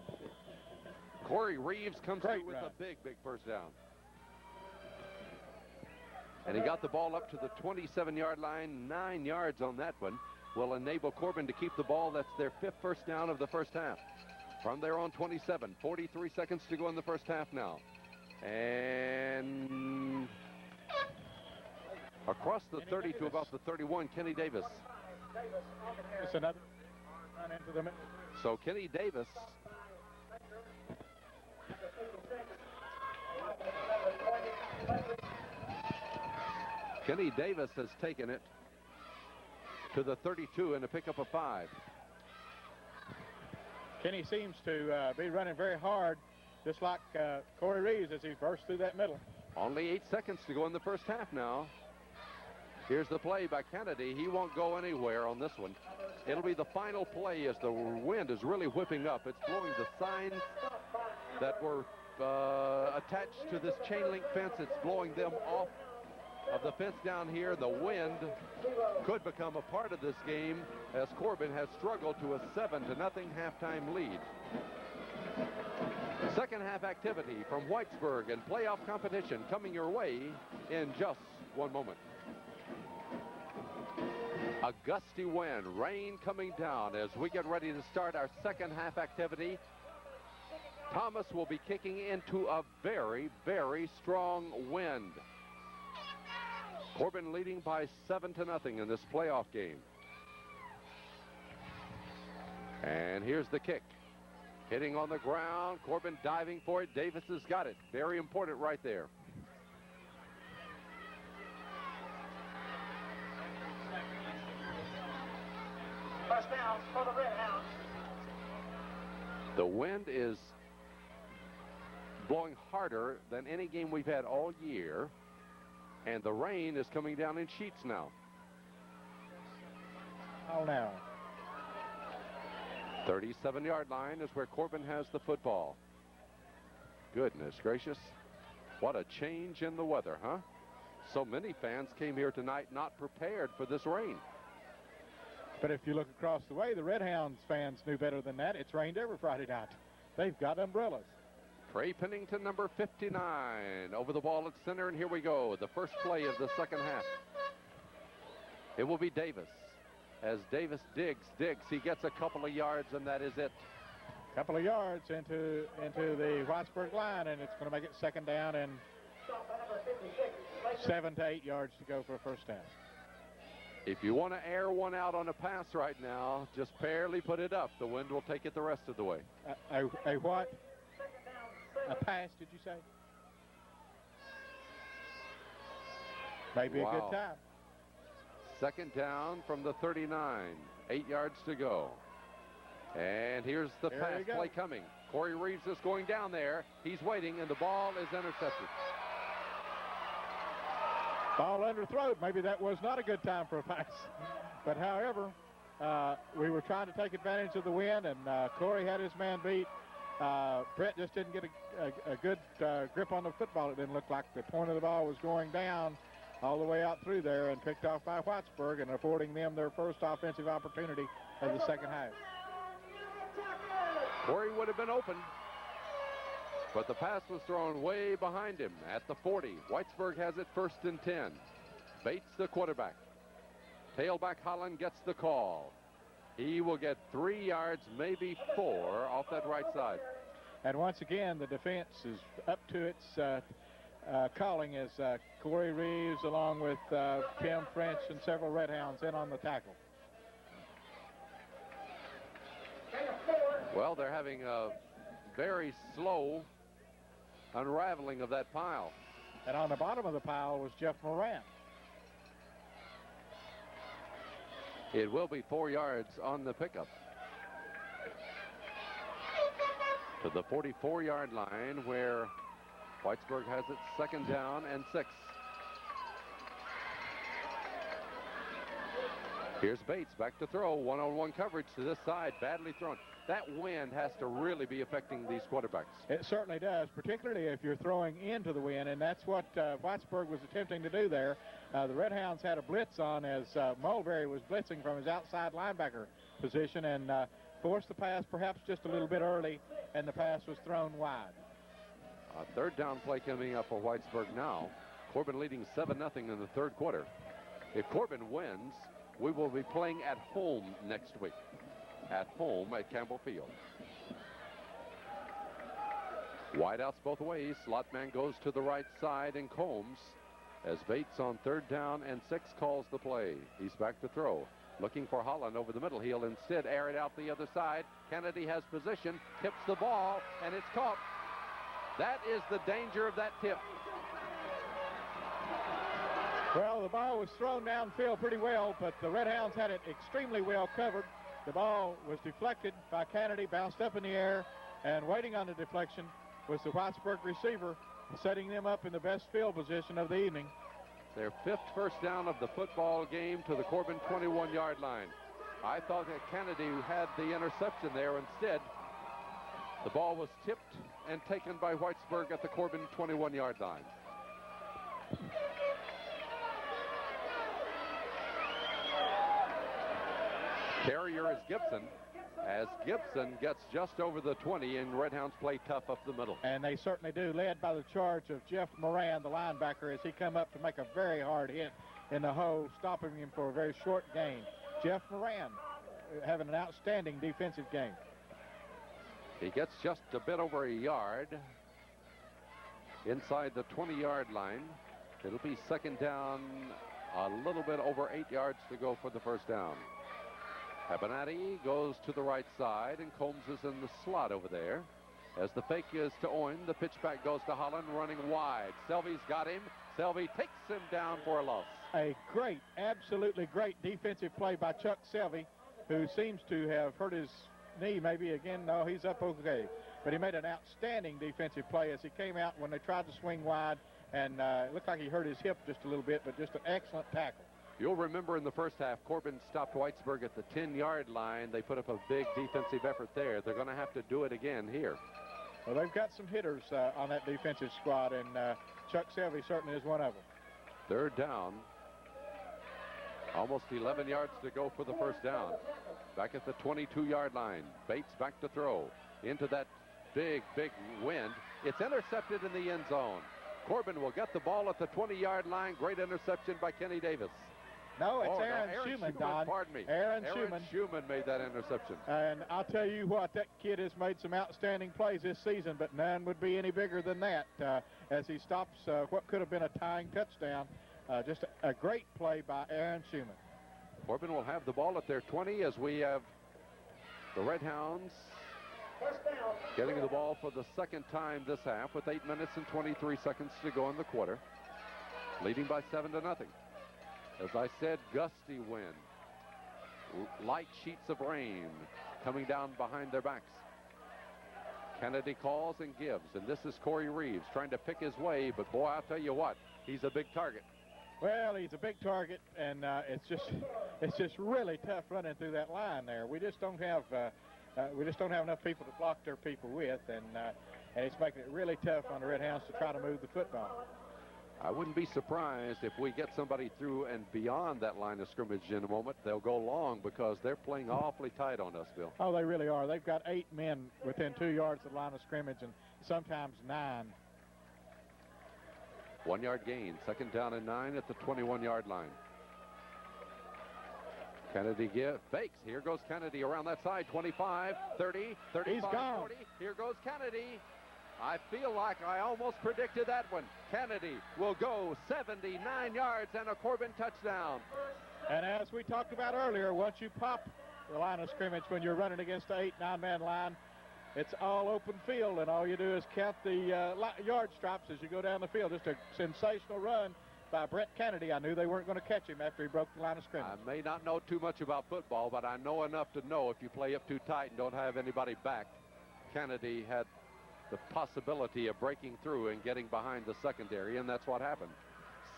Corey Reeves comes through with a big, big first down. And he got the ball up to the 27-yard line, 9 yards on that one. will enable Corbin to keep the ball. That's their 5th first down of the first half. From their own 27, 43 seconds to go in the first half now. And across the 30 to about the 31, Kenny Davis. It's another run into the middle. So Kenny Davis has taken it to the 32 and a pickup of 5. Kenny seems to be running very hard, just like Corey Reeves as he bursts through that middle. Only 8 seconds to go in the first half now. Here's the play by Kennedy. He won't go anywhere on this one. It'll be the final play as the wind is really whipping up. It's blowing the signs that were attached to this chain link fence. It's blowing them off of the fence down here. The wind could become a part of this game as Corbin has struggled to a 7-0 halftime lead. Second half activity from Whitesburg and playoff competition coming your way in just one moment. A gusty wind, rain coming down as we get ready to start our second half activity. Thomas will be kicking into a very, very strong wind. Corbin leading by 7-0 in this playoff game. And here's the kick. Hitting on the ground, Corbin diving for it. Davis has got it. Very important right there. First down for the Red Hounds. The wind is blowing harder than any game we've had all year. And the rain is coming down in sheets now. Oh, now. 37-yard line is where Corbin has the football. Goodness gracious. What a change in the weather, huh? So many fans came here tonight not prepared for this rain. But if you look across the way, the Red Hounds fans knew better than that. It's rained every Friday night. They've got umbrellas. Trey Pennington, number 59, over the ball at center, and here we go. The first play of the second half. It will be Davis. As Davis digs, he gets a couple of yards, and that is it. Couple of yards into the Whitesburg line, and it's going to make it second down and 7 to 8 yards to go for a first down. If you want to air one out on a pass right now, just barely put it up. The wind will take it the rest of the way. A what? A pass, did you say? Maybe wow. A good time. Second down from the 39. 8 yards to go. And here's the pass play coming. Corey Reeves is going down there. He's waiting, and the ball is intercepted. Ball underthrown. Maybe that was not a good time for a pass. But however, we were trying to take advantage of the wind, and Corey had his man beat. Brett just didn't get a good grip on the football. It didn't look like the point of the ball was going down all the way out through there, and picked off by Whitesburg and affording them their first offensive opportunity of the second half. Corey would have been open, but the pass was thrown way behind him at the 40. Whitesburg has it 1st and 10. Bates, the quarterback. Tailback Holland gets the call. He will get 3 yards, maybe 4, off that right side. And once again, the defense is up to its calling as Corey Reeves, along with Tim French and several Red Hounds, in on the tackle. Well, they're having a very slow unraveling of that pile. And on the bottom of the pile was Jeff Moran. It will be 4 yards on the pickup. To the 44-yard line where Whitesburg has it 2nd down and 6. Here's Bates back to throw. One-on-one coverage to this side. Badly thrown. That wind has to really be affecting these quarterbacks. It certainly does, particularly if you're throwing into the wind, and that's what Whitesburg was attempting to do there. The Red Hounds had a blitz on as Mulberry was blitzing from his outside linebacker position and forced the pass perhaps just a little bit early, and the pass was thrown wide. A 3rd down play coming up for Whitesburg now. Corbin leading 7-0 in the 3rd quarter. If Corbin wins, we will be playing at home next week. At home at Campbell Field. Wideouts both ways. Slot man goes to the right side and Combs, as Bates on 3rd down and 6 calls the play. He's back to throw. Looking for Holland over the middle. He'll instead air it out the other side. Kennedy has position, tips the ball, and it's caught. That is the danger of that tip. Well, the ball was thrown downfield pretty well, but the Red Hounds had it extremely well covered. The ball was deflected by Kennedy, bounced up in the air, and waiting on the deflection was the Whitesburg receiver, setting them up in the best field position of the evening. Their 5th first down of the football game to the Corbin 21-yard line. I thought that Kennedy had the interception there. Instead, the ball was tipped and taken by Whitesburg at the Corbin 21-yard line. Carrier is Gibson, as Gibson gets just over the 20, and Red Hounds play tough up the middle. And they certainly do, led by the charge of Jeff Moran, the linebacker, as he come up to make a very hard hit in the hole, stopping him for a very short gain. Jeff Moran having an outstanding defensive game. He gets just a bit over a yard inside the 20-yard line. It'll be 2nd down, a little bit over 8 yards to go for the first down. Abernathy goes to the right side, and Combs is in the slot over there. As the fake is to Owen, the pitch back goes to Holland, running wide. Selby's got him. Selby takes him down for a loss. A great, absolutely great defensive play by Chuck Selby, who seems to have hurt his knee maybe again. No, he's up okay. But he made an outstanding defensive play as he came out when they tried to swing wide, and it looked like he hurt his hip just a little bit, but just an excellent tackle. You'll remember in the first half, Corbin stopped Whitesburg at the 10-yard line. They put up a big defensive effort there. They're going to have to do it again here. Well, they've got some hitters on that defensive squad, and Chuck Selby certainly is one of them. 3rd down. Almost 11 yards to go for the first down. Back at the 22-yard line. Bates back to throw into that big wind. It's intercepted in the end zone. Corbin will get the ball at the 20-yard line. Great interception by Kenny Davis. No, it's Aaron Schumann, Don. Pardon me. Aaron Schumann made that interception. And I'll tell you what, that kid has made some outstanding plays this season, but none would be any bigger than that as he stops what could have been a tying touchdown. Just a great play by Aaron Schumann. Corbin will have the ball at their 20 as we have the Red Hounds getting the ball for the 2nd time this half with 8 minutes and 23 seconds to go in the quarter. Leading by 7-0. As I said, gusty wind. Light sheets of rain coming down behind their backs. Kennedy calls and gives, and this is Corey Reeves trying to pick his way, but boy, I'll tell you what, he's a big target. Well, he's a big target, and it's just really tough running through that line there. We just don't have enough people to block their people with, and it's making it really tough on the Red Hounds to try to move the football. I wouldn't be surprised if we get somebody through and beyond that line of scrimmage in a moment. They'll go long because they're playing awfully tight on us, Bill. Oh, they really are. They've got 8 men within 2 yards of the line of scrimmage, and sometimes 9. 1 yard gain. 2nd down and 9 at the 21-yard line. Kennedy fakes. Here goes Kennedy around that side. 25, 30, 35, He's gone. 40. Here goes Kennedy. I feel like I almost predicted that one. Kennedy will go 79 yards and a Corbin touchdown. And as we talked about earlier, once you pop the line of scrimmage when you're running against the 8-9-man line, it's all open field, and all you do is count the yard stripes as you go down the field. Just a sensational run by Brett Kennedy. I knew they weren't going to catch him after he broke the line of scrimmage. I may not know too much about football, but I know enough to know if you play up too tight and don't have anybody back, Kennedy had the possibility of breaking through and getting behind the secondary, and that's what happened.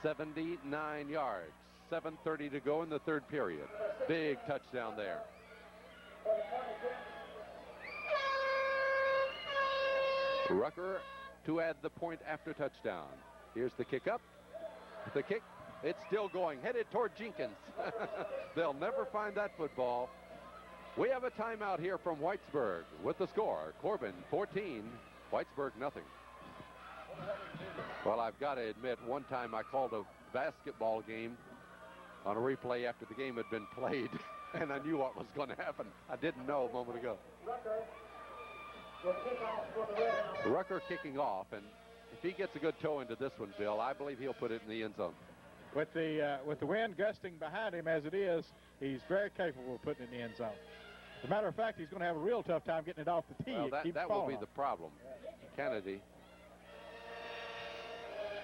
79 yards, 7:30 to go in the 3rd period. Big touchdown there. Rucker to add the point after touchdown. Here's the kick up. The kick, it's still going, headed toward Jenkins. They'll never find that football. We have a timeout here from Whitesburg with the score. Corbin 14, Whitesburg nothing. Well, I've got to admit, one time I called a basketball game on a replay after the game had been played, and I knew what was going to happen. I didn't know a moment ago. Rucker kicking off, and if he gets a good toe into this one, Bill, I believe he'll put it in the end zone. With the wind gusting behind him as it is, he's very capable of putting it in the end zone. As a matter of fact, he's going to have a real tough time getting it off the tee. Well, that will be the problem. Kennedy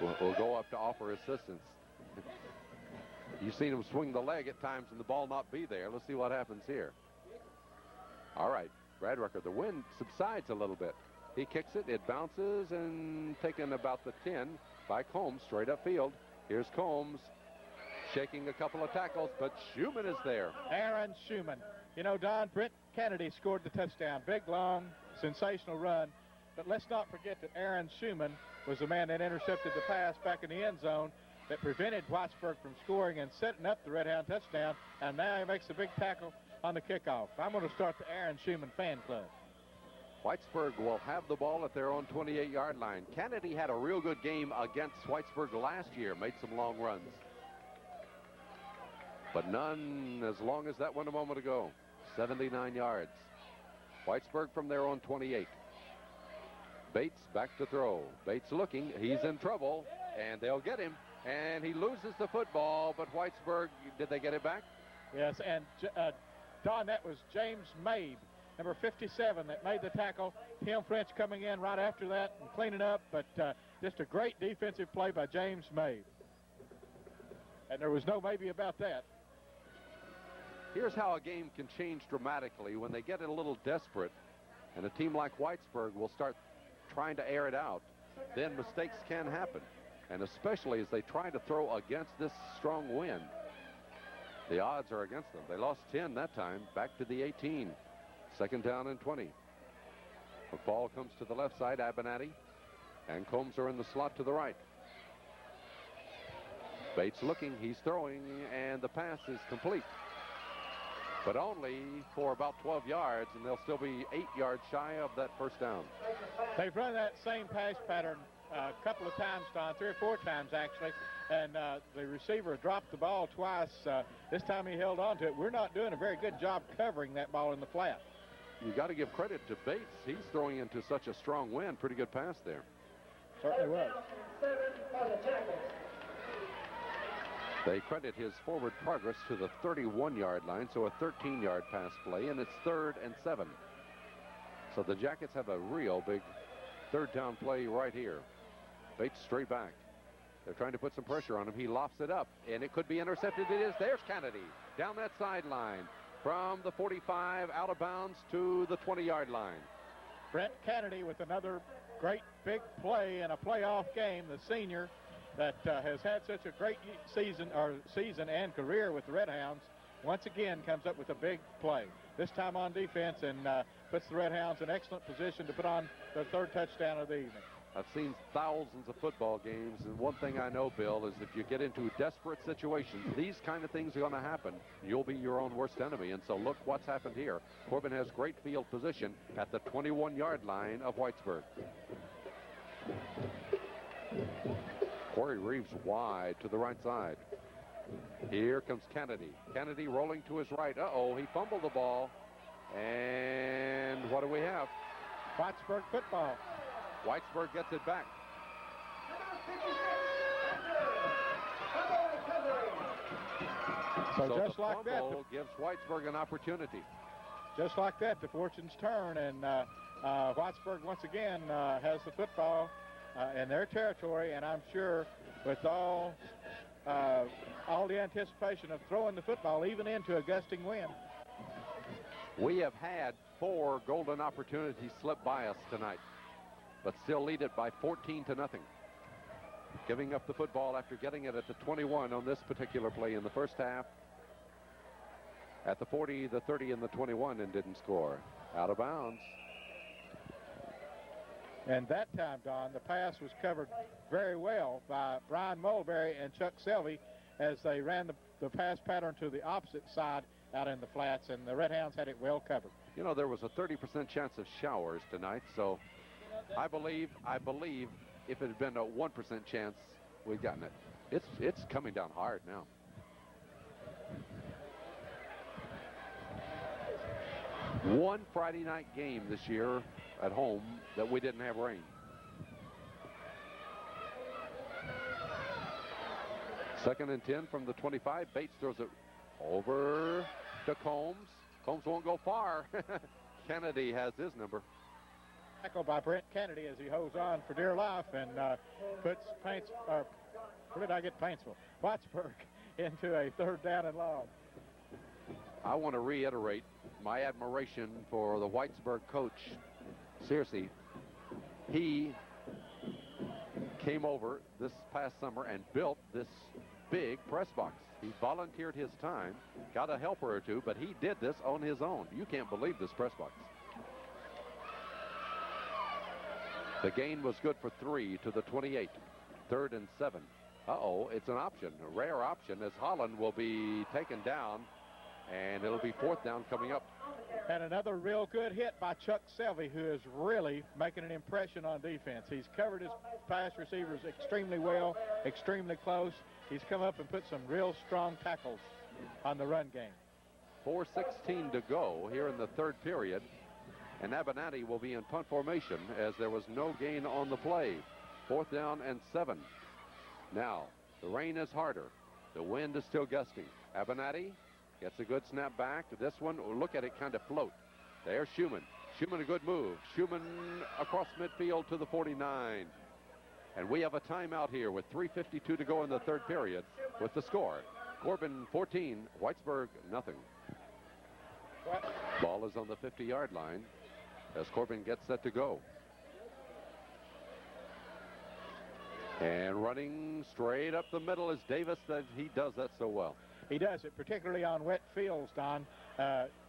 will go up to offer assistance. You've seen him swing the leg at times and the ball not be there. Let's see what happens here. All right, Brad Rucker, the wind subsides a little bit. He kicks it, it bounces, and taken about the 10 by Combs, straight upfield. Here's Combs shaking a couple of tackles, but Schumann is there. Aaron Schumann. You know, Don, Brent Kennedy scored the touchdown. Big, long, sensational run. But let's not forget that Aaron Schumann was the man that intercepted the pass back in the end zone that prevented Whitesburg from scoring and setting up the Red Hound touchdown. And now he makes a big tackle on the kickoff. I'm going to start the Aaron Schumann fan club. Whitesburg will have the ball at their own 28-yard line. Kennedy had a real good game against Whitesburg last year, made some long runs. But none as long as that one a moment ago. 79 yards. Whitesburg from their own 28. Bates back to throw. Bates looking. He's in trouble, and they'll get him. And he loses the football, but Whitesburg, did they get it back? Yes, and Don, that was James Mabe, number 57, that made the tackle. Tim French coming in right after that and cleaning up, but just a great defensive play by James Mabe. And there was no maybe about that. Here's how a game can change dramatically when they get a little desperate, and a team like Whitesburg will start trying to air it out. Then mistakes can happen, and especially as they try to throw against this strong wind. The odds are against them. They lost 10 that time, back to the 18. Second down and 20. The ball comes to the left side. Abernathy and Combs are in the slot to the right. Bates looking, he's throwing, and the pass is complete. But only for about 12 yards, and they'll still be 8 yards shy of that first down. They've run that same pass pattern a couple of times, Don, 3 or 4 times actually, and the receiver dropped the ball twice. This time he held on to it. We're not doing a very good job covering that ball in the flat. You got to give credit to Bates. He's throwing into such a strong wind. Pretty good pass there. Certainly was. They credit his forward progress to the 31-yard line, so a 13-yard pass play, and it's 3rd and 7. So the Jackets have a real big third down play right here. Bates straight back. They're trying to put some pressure on him. He lofts it up, and it could be intercepted. It is. There's Kennedy down that sideline from the 45 out of bounds to the 20-yard line. Brent Kennedy with another great big play in a playoff game, the senior that has had such a great season and career with the Red Hounds, once again comes up with a big play. This time on defense, and puts the Red Hounds in excellent position to put on their 3rd touchdown of the evening. I've seen thousands of football games, and one thing I know, Bill, is if you get into desperate situations, these kind of things are going to happen. You'll be your own worst enemy, and so look what's happened here. Corbin has great field position at the 21-yard line of Whitesburg. Corey Reeves wide to the right side. Here comes Kennedy. Kennedy rolling to his right. Uh-oh, he fumbled the ball. And what do we have? Whitesburg football. Whitesburg gets it back. So just like that, gives Whitesburg an opportunity. Just like that, the fortunes turn, and Whitesburg once again has the football in their territory, and I'm sure with all the anticipation of throwing the football even into a gusting wind. We have had 4 golden opportunities slip by us tonight, but still lead it by 14-0. Giving up the football after getting it at the 21 on this particular play in the first half. At the 40, the 30, and the 21, and didn't score. Out of bounds. And that time, Don, the pass was covered very well by Brian Mulberry and Chuck Selvey as they ran the pass pattern to the opposite side out in the flats, and the Red Hounds had it well covered. You know, there was a 30% chance of showers tonight, so I believe if it had been a 1% chance, we'd gotten it. It's coming down hard now. One Friday night game this year at home that we didn't have rain. Second and 10 from the 25. Bates throws it over to Combs. Combs won't go far. Kennedy has his number. Tackled by Brent Kennedy as he holds on for dear life and puts Whitesburg into a 3rd down and long. I want to reiterate my admiration for the Whitesburg coach. Seriously, he came over this past summer and built this big press box. He volunteered his time, got a helper or two, but he did this on his own. You can't believe this press box. The gain was good for 3 to the 28. 3rd and 7. Uh-oh, it's an option, a rare option, as Holland will be taken down, and it'll be 4th down coming up. And another real good hit by Chuck Selvey, who is really making an impression on defense. He's covered his pass receivers extremely well, extremely close. He's come up and put some real strong tackles on the run game. 4:16 to go here in the 3rd period. And Abernathy will be in punt formation as there was no gain on the play. 4th down and 7. Now, the rain is harder. The wind is still gusting. Abernathy gets a good snap back. This one, look at it kind of float. There's Schumann. Schumann, a good move. Schumann across midfield to the 49. And we have a timeout here with 3:52 to go in the 3rd period with the score. Corbin 14, Whitesburg nothing. Ball is on the 50-yard line as Corbin gets set to go. And running straight up the middle is Davis. That he does that so well. He does it, particularly on wet fields, Don.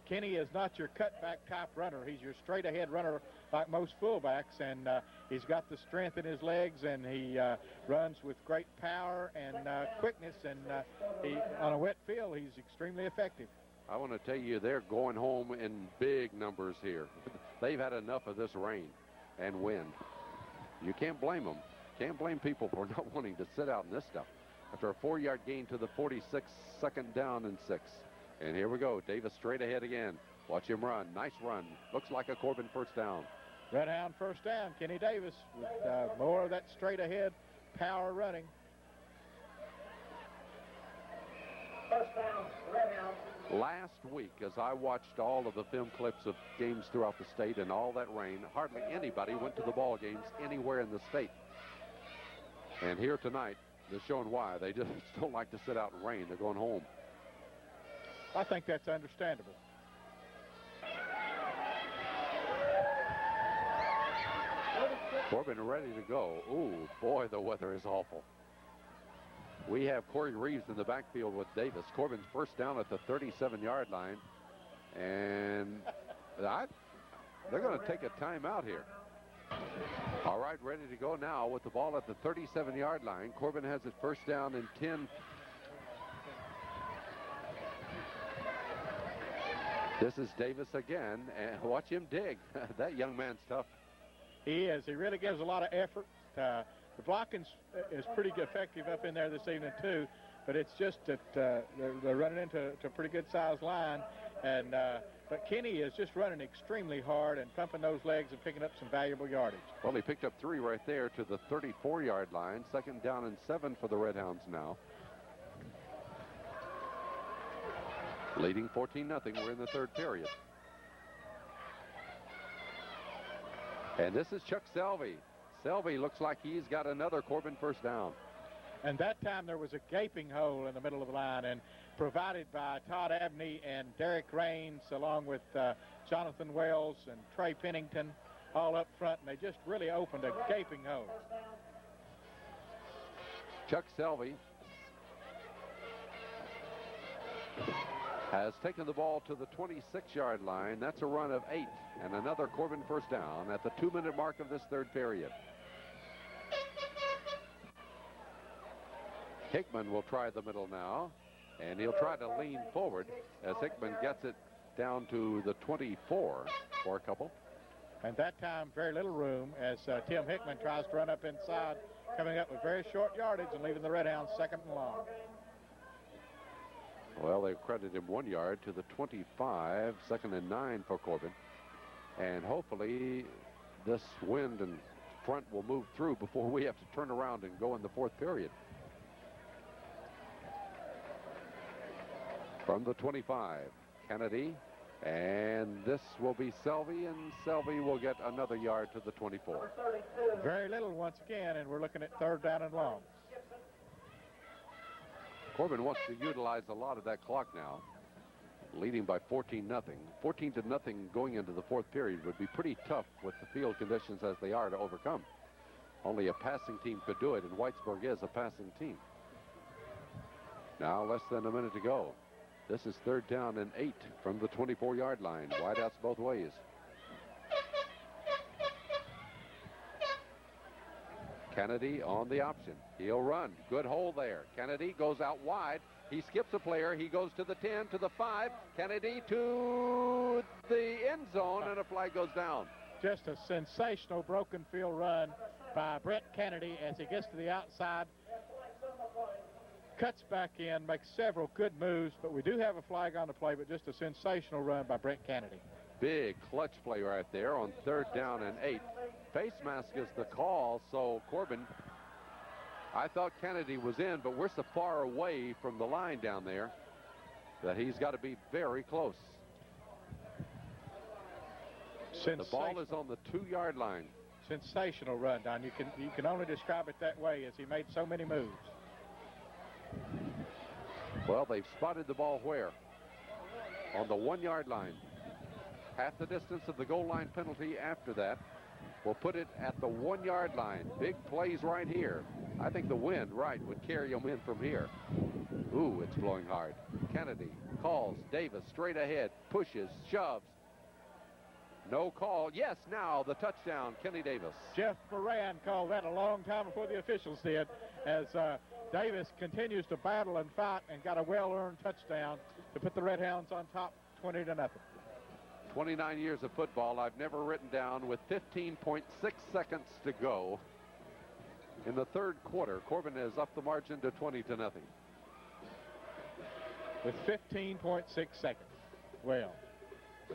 Kenny is not your cutback type runner. He's your straight-ahead runner like most fullbacks, and he's got the strength in his legs, and he runs with great power and quickness, and on a wet field, he's extremely effective. I want to tell you, they're going home in big numbers here. They've had enough of this rain and wind. You can't blame them. Can't blame people for not wanting to sit out in this stuff. After a 4-yard gain to the 46, 2nd down and 6. And here we go. Davis straight ahead again. Watch him run. Nice run. Looks like a Corbin 1st down. Redhound 1st down. Kenny Davis with more of that straight ahead power running. 1st down, Redhound. Last week, as I watched all of the film clips of games throughout the state and all that rain, hardly anybody went to the ball games anywhere in the state. And here tonight, they're showing why. They just don't like to sit out in rain. They're going home. I think that's understandable. Corbin ready to go. Ooh, boy, the weather is awful. We have Corey Reeves in the backfield with Davis. Corbin's 1st down at the 37-yard line. And they're going to take a timeout here. All right, ready to go now with the ball at the 37-yard line. Corbin has his 1st down and 10. This is Davis again, and watch him dig. That young man's tough. He is. He really gives a lot of effort. The blocking is pretty effective up in there this evening, too, but it's just that they're running into a pretty good-sized line. And but Kenny is just running extremely hard and pumping those legs and picking up some valuable yardage. Well, he picked up 3 right there to the 34-yard line. 2nd down and 7 for the Redhounds now. Leading 14-0. We're in the 3rd period. And this is Chuck Selvey. Selvey looks like he's got another Corbin 1st down. And that time there was a gaping hole in the middle of the line, and provided by Todd Abney and Derek Raines, along with Jonathan Wells and Trey Pennington, all up front, and they just really opened a gaping hole. Chuck Selvey has taken the ball to the 26-yard line. That's a run of 8, and another Corbin 1st down at the 2-minute mark of this 3rd period. Hickman will try the middle now, and he'll try to lean forward as Hickman gets it down to the 24 for a couple. And that time, very little room as Tim Hickman tries to run up inside, coming up with very short yardage and leaving the Redhounds 2nd and long. Well, they credit him 1 yard to the 25, 2nd and 9 for Corbin. And hopefully this wind and front will move through before we have to turn around and go in the 4th period. From the 25, Kennedy, and this will be Selvey, and Selvey will get another yard to the 24. Very little once again, and we're looking at 3rd down and long. Corbin wants to utilize a lot of that clock now, leading by 14-0. 14-0 going into the 4th period would be pretty tough with the field conditions as they are to overcome. Only a passing team could do it, and Whitesburg is a passing team. Now less than a minute to go. This is 3rd down and 8 from the 24-yard line. Wideouts both ways. Kennedy on the option. He'll run. Good hole there. Kennedy goes out wide. He skips a player. He goes to the 10, to the 5. Kennedy to the end zone, and a flag goes down. Just a sensational broken field run by Brett Kennedy as he gets to the outside. Cuts back in, makes several good moves, but we do have a flag on the play, but just a sensational run by Brett Kennedy. Big clutch play right there on 3rd down and 8. Face mask is the call, so Corbin, I thought Kennedy was in, but we're so far away from the line down there that he's got to be very close. The ball is on the 2-yard line. Sensational run, Don. You can only describe it that way as he made so many moves. Well, they've spotted the ball where? On the 1-yard line. Half the distance of the goal line penalty after that. We'll put it at the 1-yard line. Big plays right here. I think the wind, right, would carry them in from here. Ooh, it's blowing hard. Kennedy calls. Davis straight ahead. Pushes. Shoves. No call. Yes, now the touchdown, Kenny Davis. Jeff Moran called that a long time before the officials did, as Davis continues to battle and fight and got a well-earned touchdown to put the Red Hounds on top 20-0. 29 years of football, I've never written down with 15.6 seconds to go. In the 3rd quarter, Corbin is up the margin to 20-0. With 15.6 seconds. Well.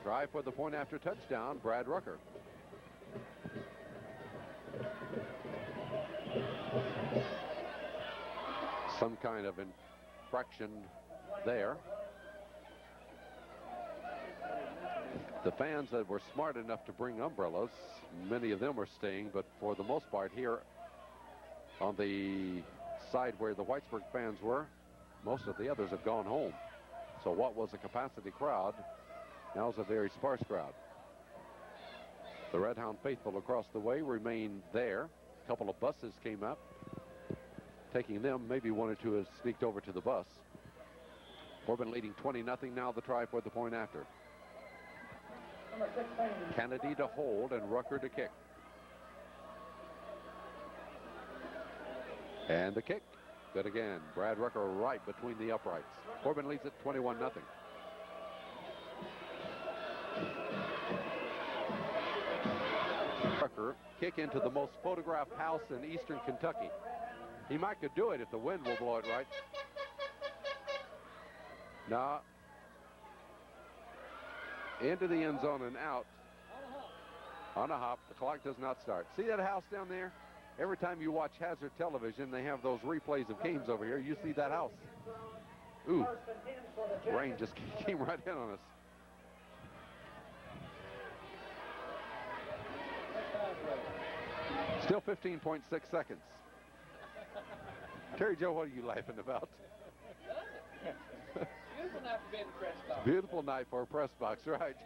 Drive for the point after touchdown, Brad Rucker. Some kind of infraction there. The fans that were smart enough to bring umbrellas, many of them are staying, but for the most part here on the side where the Whitesburg fans were, most of the others have gone home. So what was a capacity crowd now is a very sparse crowd. The Red Hound faithful across the way remain there. A couple of buses came up, taking them. Maybe 1 or 2 has sneaked over to the bus. Corbin leading 20-0 now. The try for the point after. Kennedy to hold and Rucker to kick. And the kick, good again. Brad Rucker right between the uprights. Corbin leads it 21-0. Rucker kick into the most photographed house in eastern Kentucky. He might could do it if the wind will blow it right. Now into the end zone and out on a hop. The clock does not start. See that house down there? Every time you watch Hazard Television, they have those replays of games over here. You see that house. Ooh, rain just came right in on us. Still 15.6 seconds. Terry Joe, what are you laughing about? Beautiful night for being in the press box. Beautiful night for a press box, right?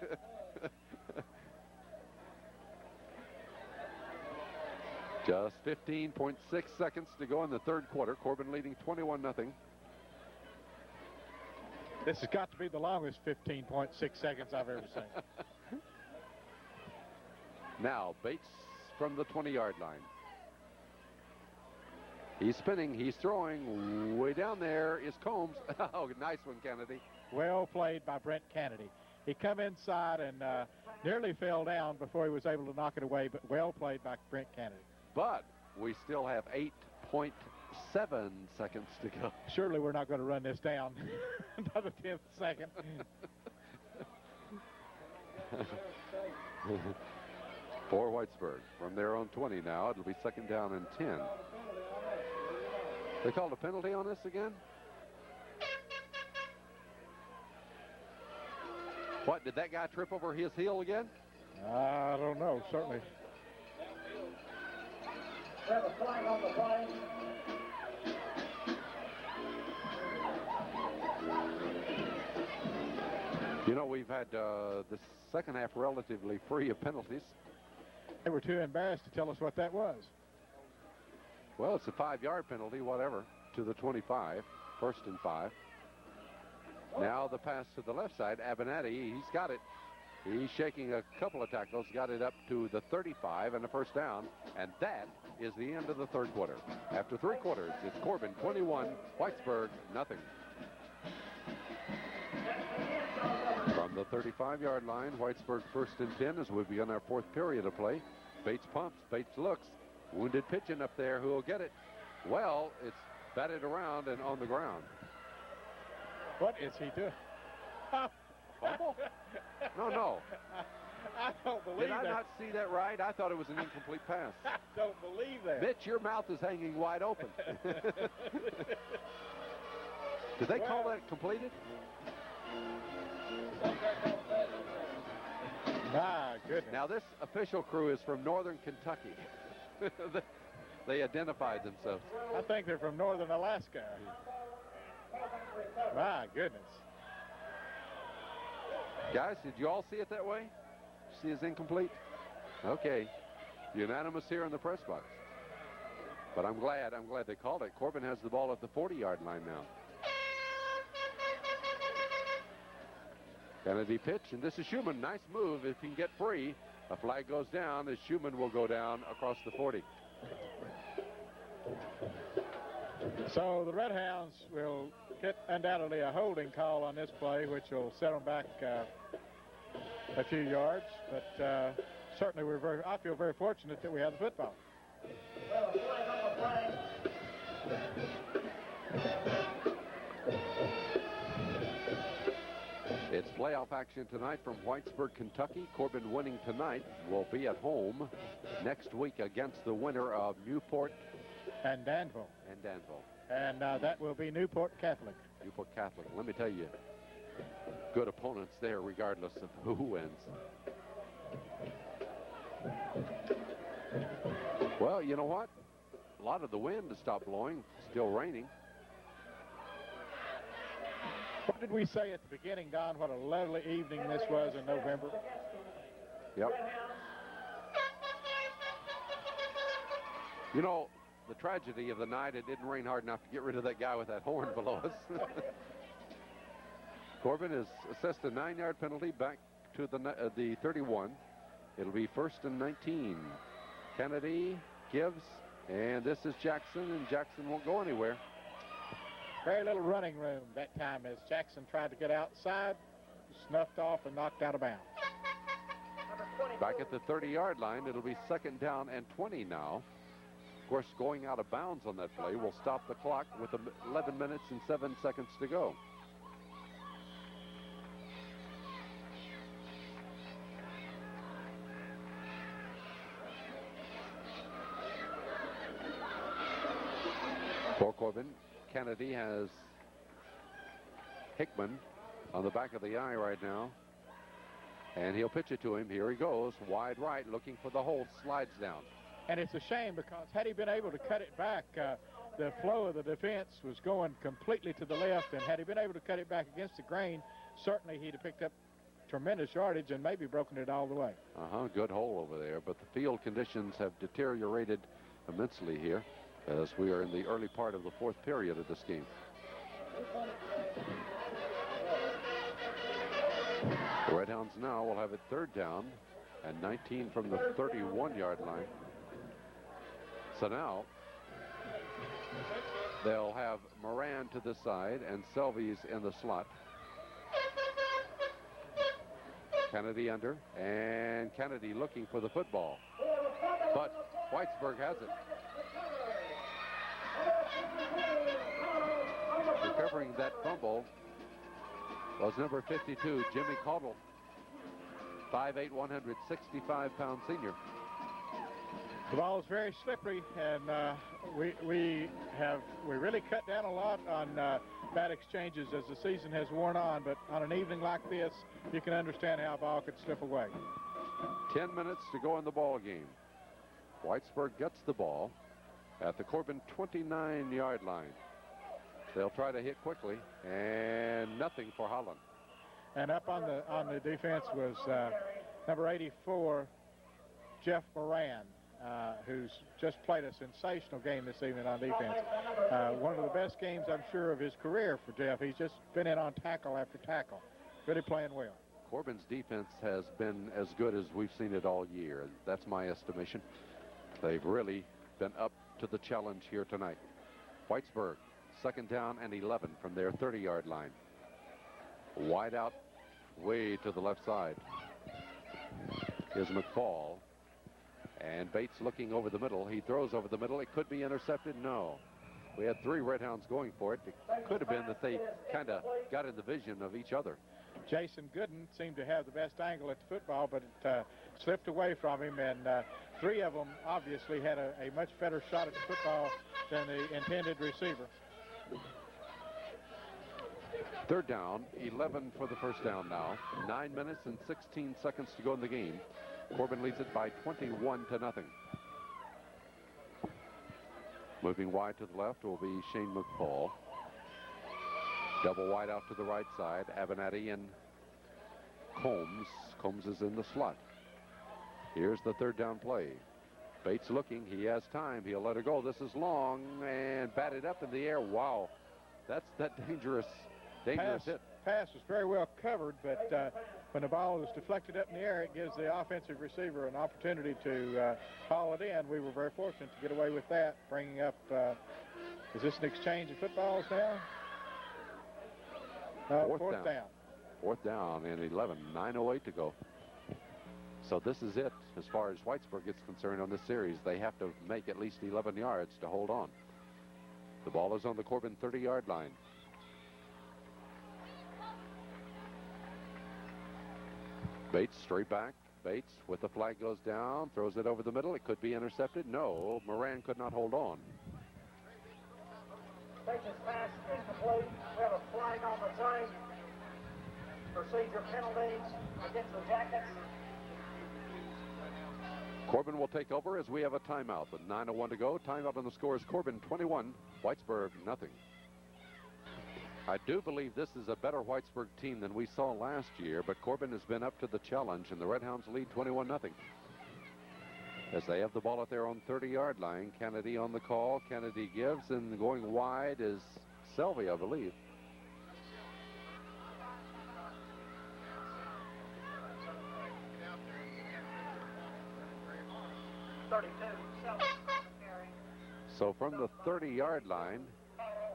Just 15.6 seconds to go in the 3rd quarter. Corbin leading 21-0. This has got to be the longest 15.6 seconds I've ever seen. Now Bates from the 20-yard line. He's spinning, he's throwing. Way down there is Combs. Oh, nice one, Kennedy. Well played by Brent Kennedy. He come inside and nearly fell down before he was able to knock it away, but well played by Brent Kennedy. But we still have 8.6 7 seconds to go. Surely we're not going to run this down another 10th second. For Whitesburg. From their own 20 now, it'll be second down and 10. They called a penalty on this again? What, did that guy trip over his heel again? I don't know, certainly. We have a flag on the play. You know, we've had the second half relatively free of penalties. They were too embarrassed to tell us what that was. Well, it's a 5-yard penalty, whatever, to the 25, 1st and 5. Now the pass to the left side, Abernathy, he's got it. He's shaking a couple of tackles, got it up to the 35 and a first down, and that is the end of the third quarter. After 3 quarters, it's Corbin 21, Whitesburg nothing. From the 35-yard line, Whitesburg 1st and 10 as we begin our 4th period of play. Bates pumps, Bates looks, wounded pitching up there, who will get it? Well, it's batted around and on the ground. What is he doing? Fumble? No. I don't believe that. Did I not see that right? I thought it was an incomplete pass. I don't believe that. Mitch, your mouth is hanging wide open. Did they call that completed? My goodness. Now, this official crew is from northern Kentucky. They identified themselves. I think they're from northern Alaska. My goodness. Guys, did you all see it that way? See it's incomplete? Okay. Unanimous here in the press box. But I'm glad they called it. Corbin has the ball at the 40-yard line now. Kennedy pitch, and this is Schumann. Nice move if he can get free. A flag goes down as Schumann will go down across the 40. So the Red Hounds will get undoubtedly a holding call on this play, which will set them back a few yards. But certainly I feel very fortunate that we have the football. Well, a flag on the play. It's playoff action tonight from Whitesburg, Kentucky. Corbin winning tonight will be at home next week against the winner of Newport and Danville. And that will be Newport Catholic. Newport Catholic. Let me tell you, good opponents there regardless of who wins. Well, you know what? A lot of the wind has stopped blowing. Still raining. What did we say at the beginning, Don? What a lovely evening this was in November. Yep. You know, the tragedy of the night, it didn't rain hard enough to get rid of that guy with that horn below us. Corbin has assessed a 9-yard penalty back to the 31. It'll be 1st and 19. Kennedy gives, and this is Jackson, and Jackson won't go anywhere. Very little running room that time as Jackson tried to get outside, snuffed off and knocked out of bounds. Back at the 30-yard line, it'll be 2nd down and 20 now. Of course, going out of bounds on that play will stop the clock with 11 minutes and 7 seconds to go. For Corbin, Kennedy has Hickman on the back of the eye right now. And he'll pitch it to him. Here he goes, wide right, looking for the hole, slides down. And it's a shame because had he been able to cut it back, the flow of the defense was going completely to the left. And had he been able to cut it back against the grain, certainly he'd have picked up tremendous yardage and maybe broken it all the way. Good hole over there. But the field conditions have deteriorated immensely here as we are in the early part of the 4th period of this game. The Red Hounds now will have it 3rd down and 19 from the 31-yard line. So now they'll have Moran to the side and Selvies in the slot. Kennedy under, and Kennedy looking for the football. But Whitesburg has it. Recovering that fumble was number 52, Jimmy Caudle, 5'8", 165-pound senior. The ball is very slippery, and we really cut down a lot on bad exchanges as the season has worn on. But on an evening like this, you can understand how a ball could slip away. 10 minutes to go in the ball game. Whitesburg gets the ball at the Corbin 29-yard line. They'll try to hit quickly, and nothing for Holland. And up on the defense was number 84, Jeff Moran, who's just played a sensational game this evening on defense. One of the best games, I'm sure, of his career for Jeff. He's just been in on tackle after tackle, really playing well. Corbin's defense has been as good as we've seen it all year. That's my estimation. They've really been up to the challenge here tonight. Whitesburg, 2nd down and 11 from their 30-yard line. Wide out, way to the left side is McFall. And Bates looking over the middle. He throws over the middle. It could be intercepted. No. We had 3 Redhounds going for it. It could have been that they kind of got in the vision of each other. Jason Gooden seemed to have the best angle at the football, but it slipped away from him, and 3 of them obviously had a much better shot at the football than the intended receiver. 3rd down, 11 for the first down now. 9 minutes and 16 seconds to go in the game. Corbin leads it by 21-0. Moving wide to the left will be Shane McFall. Double wide out to the right side. Avenatti and Combs. Combs is in the slot. Here's the 3rd down play. Bates looking. He has time. He'll let it go. This is long and batted up in the air. Wow. That's that dangerous hit. Pass was very well covered, but when the ball is deflected up in the air, it gives the offensive receiver an opportunity to haul it in. We were very fortunate to get away with that, bringing up, is this an exchange of footballs now? Fourth down. 4th down and 11, 9:08 to go. So this is it as far as Whitesburg is concerned on this series. They have to make at least 11 yards to hold on. The ball is on the Corbin 30-yard line. Bates straight back. Bates with the flag goes down, throws it over the middle. It could be intercepted. No, Moran could not hold on. Bates' pass is complete. We have a flag on the play. Procedure penalties against the Jackets. Corbin will take over as we have a timeout with 9:01 to go. Timeout on the score is Corbin 21, Whitesburg nothing. I do believe this is a better Whitesburg team than we saw last year, but Corbin has been up to the challenge, and the Redhounds lead 21-0. As they have the ball at their own 30-yard line, Kennedy on the call. Kennedy gives, and going wide is Selvey, I believe. So from the 30-yard line,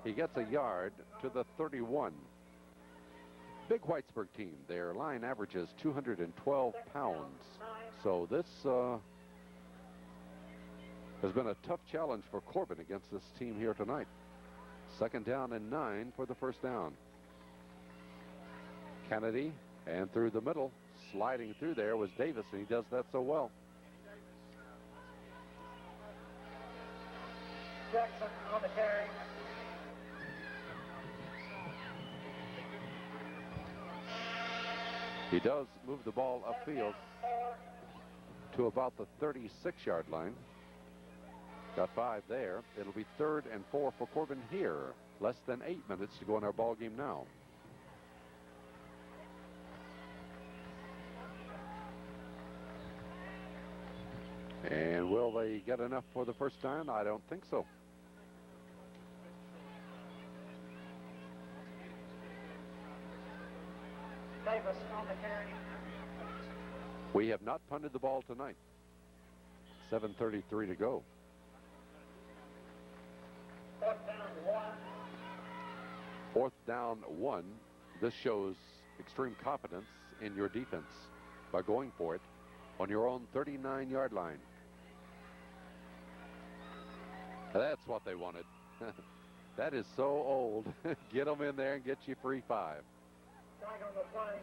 he gets a yard to the 31. Big Whitesburg team. Their line averages 212 pounds. So this has been a tough challenge for Corbin against this team here tonight. 2nd down and 9 for the 1st down. Kennedy, and through the middle, sliding through there was Davis, and he does that so well. Jackson on the carry. He does move the ball upfield to about the 36-yard line. Got 5 there. It'll be 3rd and 4 for Corbin here. Less than 8 minutes to go in our ball game now. And will they get enough for the 1st down? I don't think so. Davis on the carry. We have not punted the ball tonight. 7:33 to go. 4th down 1. 4th down 1. This shows extreme confidence in your defense by going for it on your own 39-yard line. That's what they wanted. That is so old. Get them in there and get you free 5. Flag on the play.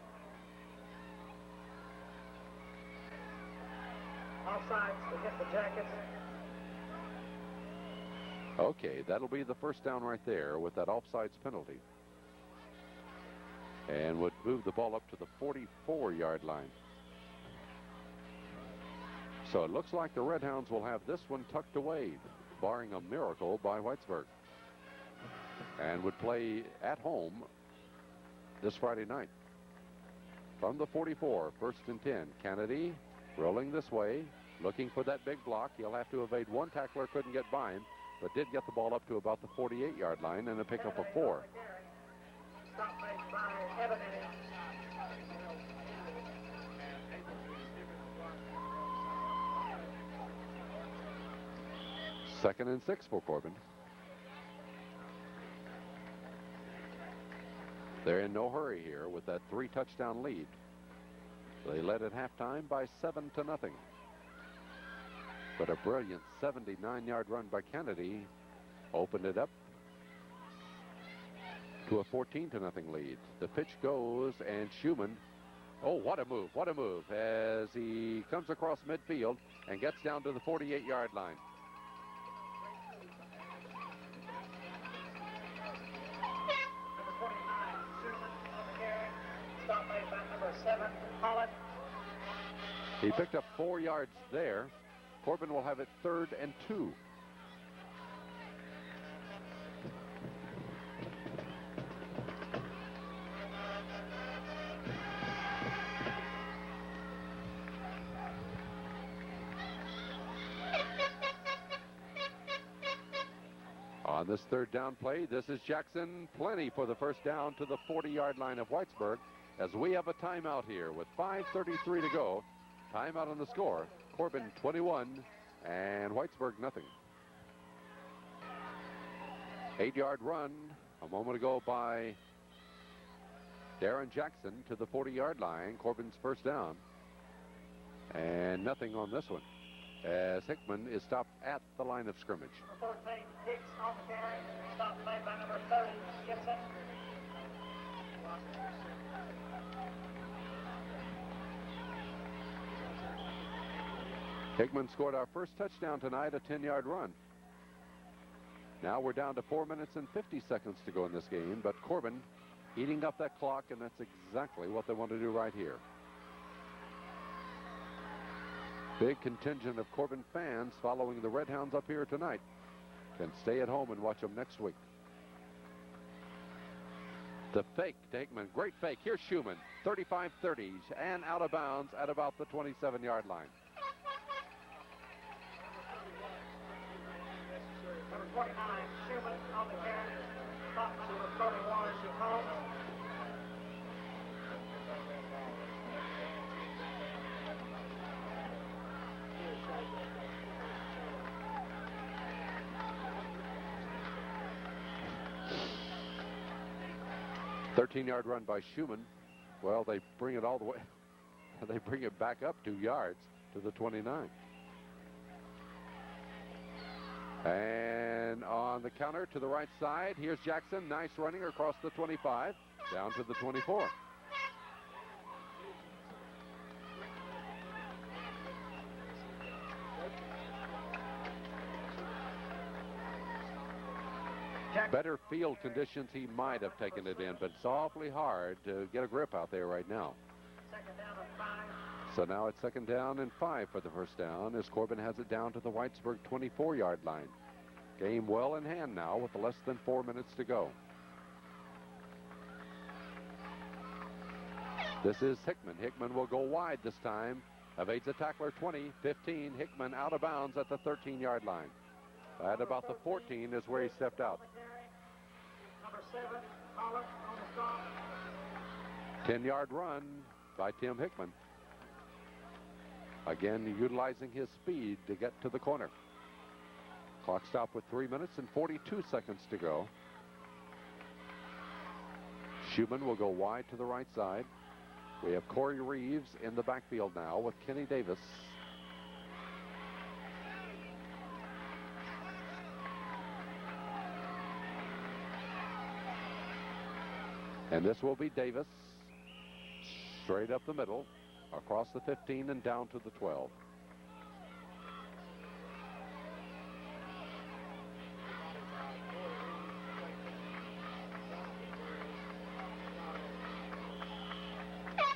Offsides against the Jackets. Okay, that'll be the first down right there with that offsides penalty. And would move the ball up to the 44-yard line. So it looks like the Red Hounds will have this one tucked away, barring a miracle by Whitesburg. And would play at home this Friday night. From the 44, 1st and 10. Kennedy rolling this way, looking for that big block. He'll have to evade one tackler, couldn't get by him, but did get the ball up to about the 48-yard line and a pickup of 4. Stop made by Evan. 2nd and 6 for Corbin. They're in no hurry here with that 3-touchdown lead. They led at halftime by 7-0. But a brilliant 79-yard run by Kennedy opened it up to a 14-0 lead. The pitch goes, and Schumann, oh, what a move, as he comes across midfield and gets down to the 48-yard line. He picked up 4 yards there. Corbin will have it 3rd and 2. On this 3rd down play, this is Jackson. Plenty for the first down to the 40-yard line of Whitesburg, as we have a timeout here with 5:33 to go. Timeout on the score. Corbin 21 and Whitesburg nothing. 8-yard run a moment ago by Darren Jackson to the 40-yard line. Corbin's first down. And nothing on this one, as Hickman is stopped at the line of scrimmage. 14, Hicks on the carry. Stop made by number 30, Gibson. Hickman scored our first touchdown tonight, a 10-yard run. Now we're down to 4 minutes and 50 seconds to go in this game, but Corbin eating up that clock, and that's exactly what they want to do right here. Big contingent of Corbin fans following the Red Hounds up here tonight can stay at home and watch them next week. The fake to Hickman, great fake. Here's Schumann, 35-30, and out of bounds at about the 27-yard line. Number 29, Schumann on the carry. Stop number 31, Holmes. A 13-yard run by Schumann. Well, they bring it all the way. They bring it back up 2 yards to the 29. And on the counter to the right side, here's Jackson. Nice running across the 25, down to the 24. Better field conditions, he might have taken it in, but it's awfully hard to get a grip out there right now. Second down and 5. So now it's 2nd down and 5 for the first down, as Corbin has it down to the Whitesburg 24-yard line. Game well in hand now with less than 4 minutes to go. This is Hickman. Hickman will go wide this time. Evades a tackler. 20, 15. Hickman out of bounds at the 13-yard line. At about the 14 is where he stepped out. Number 7, Holland on the stop. 10-yard run by Tim Hickman. Again, utilizing his speed to get to the corner. Clock stop with 3 minutes and 42 seconds to go. Schumann will go wide to the right side. We have Corey Reeves in the backfield now with Kenny Davis. And this will be Davis, straight up the middle, across the 15 and down to the 12.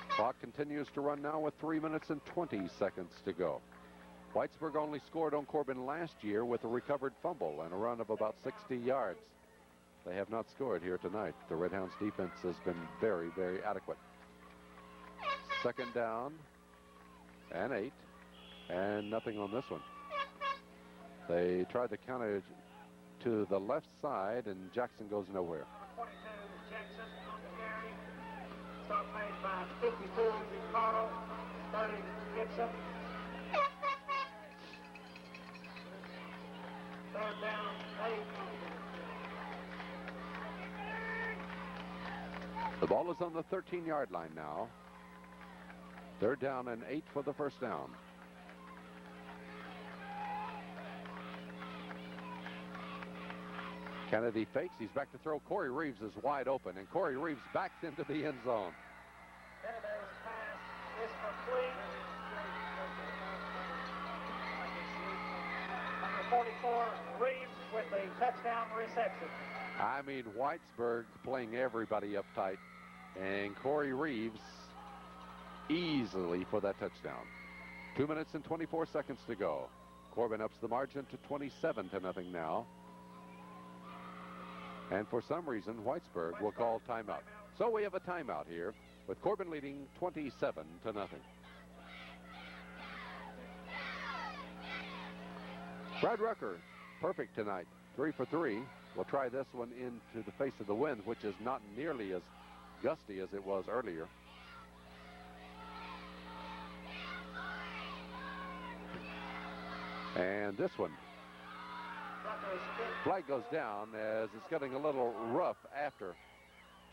Clock continues to run now with 3 minutes and 20 seconds to go. Whitesburg only scored on Corbin last year with a recovered fumble and a run of about 60 yards. They have not scored here tonight. The Red Hounds defense has been very, very adequate. Second down and 8, and nothing on this one. They tried to counter to the left side, and Jackson goes nowhere. 22, Jackson on the carry. Stop made by 52, Carl. 30, Gibson. Third down, 8. The ball is on the 13-yard line now. Third down and 8 for the first down. Kennedy fakes. He's back to throw. Corey Reeves is wide open, and Corey Reeves backs into the end zone. Kennedy's pass is complete. Number 44, Reeves with the touchdown reception. I mean, Whitesburg playing everybody up tight, and Corey Reeves easily for that touchdown. 2 minutes and 24 seconds to go. Corbin ups the margin to 27-0 now. And for some reason, Whitesburg will call timeout. So we have a timeout here with Corbin leading 27-0. Brad Rucker, perfect tonight, 3 for 3. We'll try this one into the face of the wind, which is not nearly as gusty as it was earlier. And this one, flag goes down as it's getting a little rough after.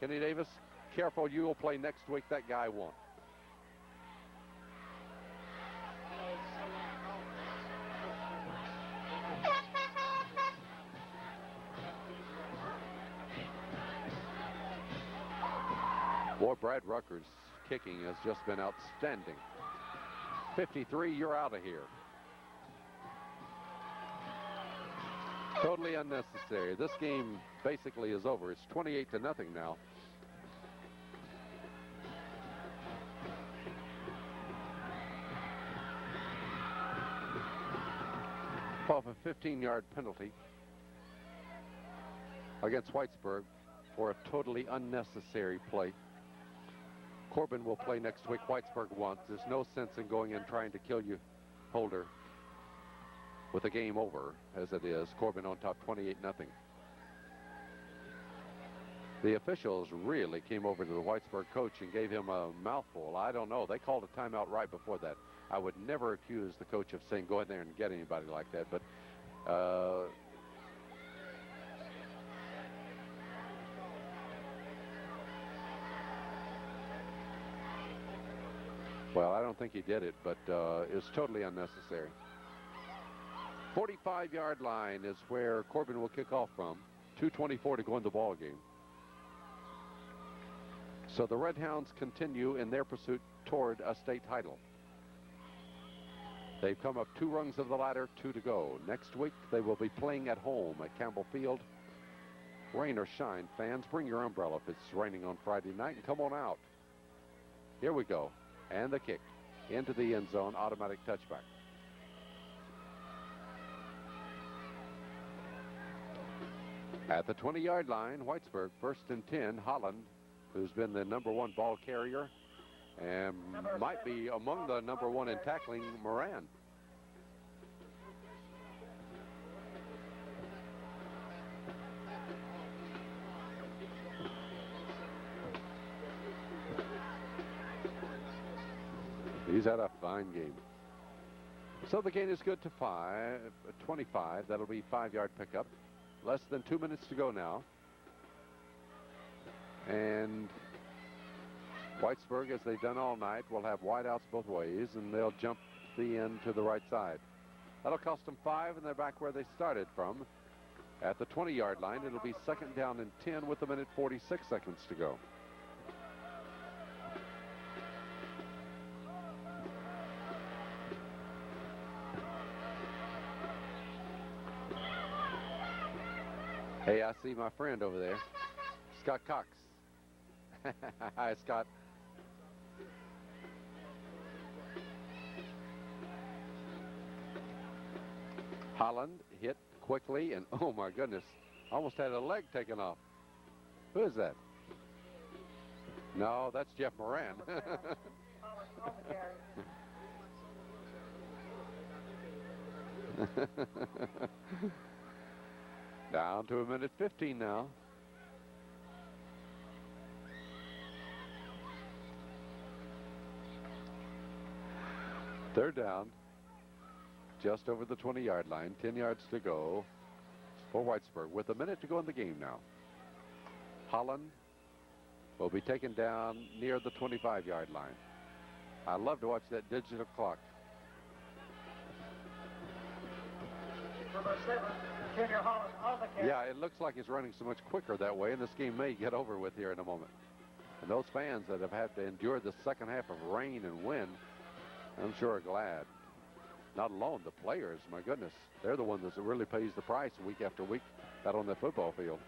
Kenny Davis, careful, you will play next week. That guy won't. Boy, Brad Rucker's kicking has just been outstanding. 53, you're out of here. Totally unnecessary. This game basically is over. It's 28-0 now. Off a 15-yard penalty against Whitesburg for a totally unnecessary play. Corbin will play next week. Whitesburg won't. There's no sense in going in trying to kill you, Holder, with the game over as it is. Corbin on top 28-0. The officials really came over to the Whitesburg coach and gave him a mouthful. I don't know. They called a timeout right before that. I would never accuse the coach of saying go in there and get anybody like that, but well, I don't think he did it, but it's totally unnecessary. 45-yard line is where Corbin will kick off from. 2:24 to go in the ball game. So the Red Hounds continue in their pursuit toward a state title. They've come up 2 rungs of the ladder, 2 to go. Next week, they will be playing at home at Campbell Field. Rain or shine, fans, bring your umbrella if it's raining on Friday night and come on out. Here we go. And the kick into the end zone, automatic touchback. At the 20-yard line, Whitesburg, 1st and 10. Holland, who's been the #1 ball carrier and might be among the #1 in tackling, Moran. He's had a fine game. So the gain is good to 25. That'll be 5-yard pickup. Less than 2 minutes to go now. And Whitesburg, as they've done all night, will have wideouts both ways, and they'll jump the end to the right side. That'll cost them 5, and they're back where they started from. At the 20-yard line, it'll be 2nd down and 10 with 1 minute 46 seconds to go. Hey, I see my friend over there, Scott Cox. Hi, Scott. Holland hit quickly, and oh my goodness, almost had a leg taken off. Who is that? No, that's Jeff Moran. Down to 1:15 now. Third down, just over the 20-yard line, 10 yards to go for Whitesburg with a minute to go in the game now. Holland will be taken down near the 25-yard line. I love to watch that digital clock. Number 7, Junior Holland on the catch. Yeah, it looks like he's running so much quicker that way, and this game may get over with here in a moment. And those fans that have had to endure the second half of rain and wind, I'm sure are glad. Not alone the players, my goodness. They're the ones that really pays the price week after week out on the football field.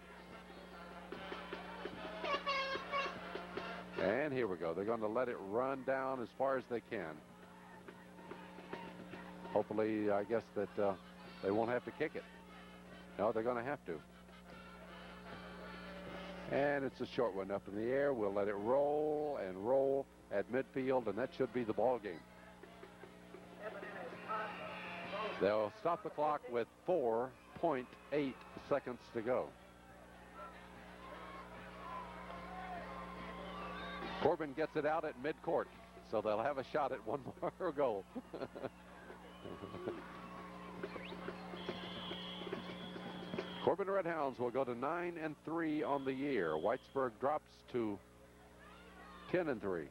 And here we go. They're going to let it run down as far as they can. Hopefully, I guess that they won't have to kick it. No, they're going to have to. And it's a short one up in the air. We'll let it roll and roll at midfield, and that should be the ball game. They'll stop the clock with 4.8 seconds to go. Corbin gets it out at midcourt, so they'll have a shot at one more goal. Corbin Redhounds will go to 9-3 on the year. Whitesburg drops to 10-3.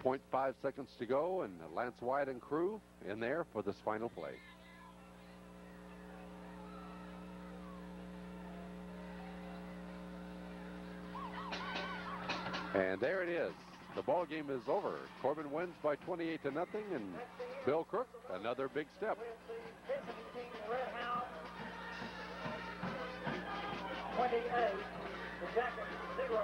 0.5 seconds to go, and Lance White and crew in there for this final play. And there it is. The ball game is over. Corbin wins by 28-0, and Bill Crook, another big step. With the Byzantine Redhounds, 28, the Jackets 0.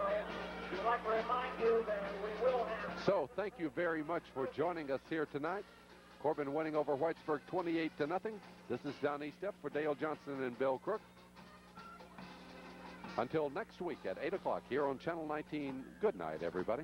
We'd like to remind you that we will have... So thank you very much for joining us here tonight. Corbin winning over Whitesburg 28-0. This is Donnie Stepp for Dale Johnson and Bill Crook. Until next week at 8 o'clock here on Channel 19, good night, everybody.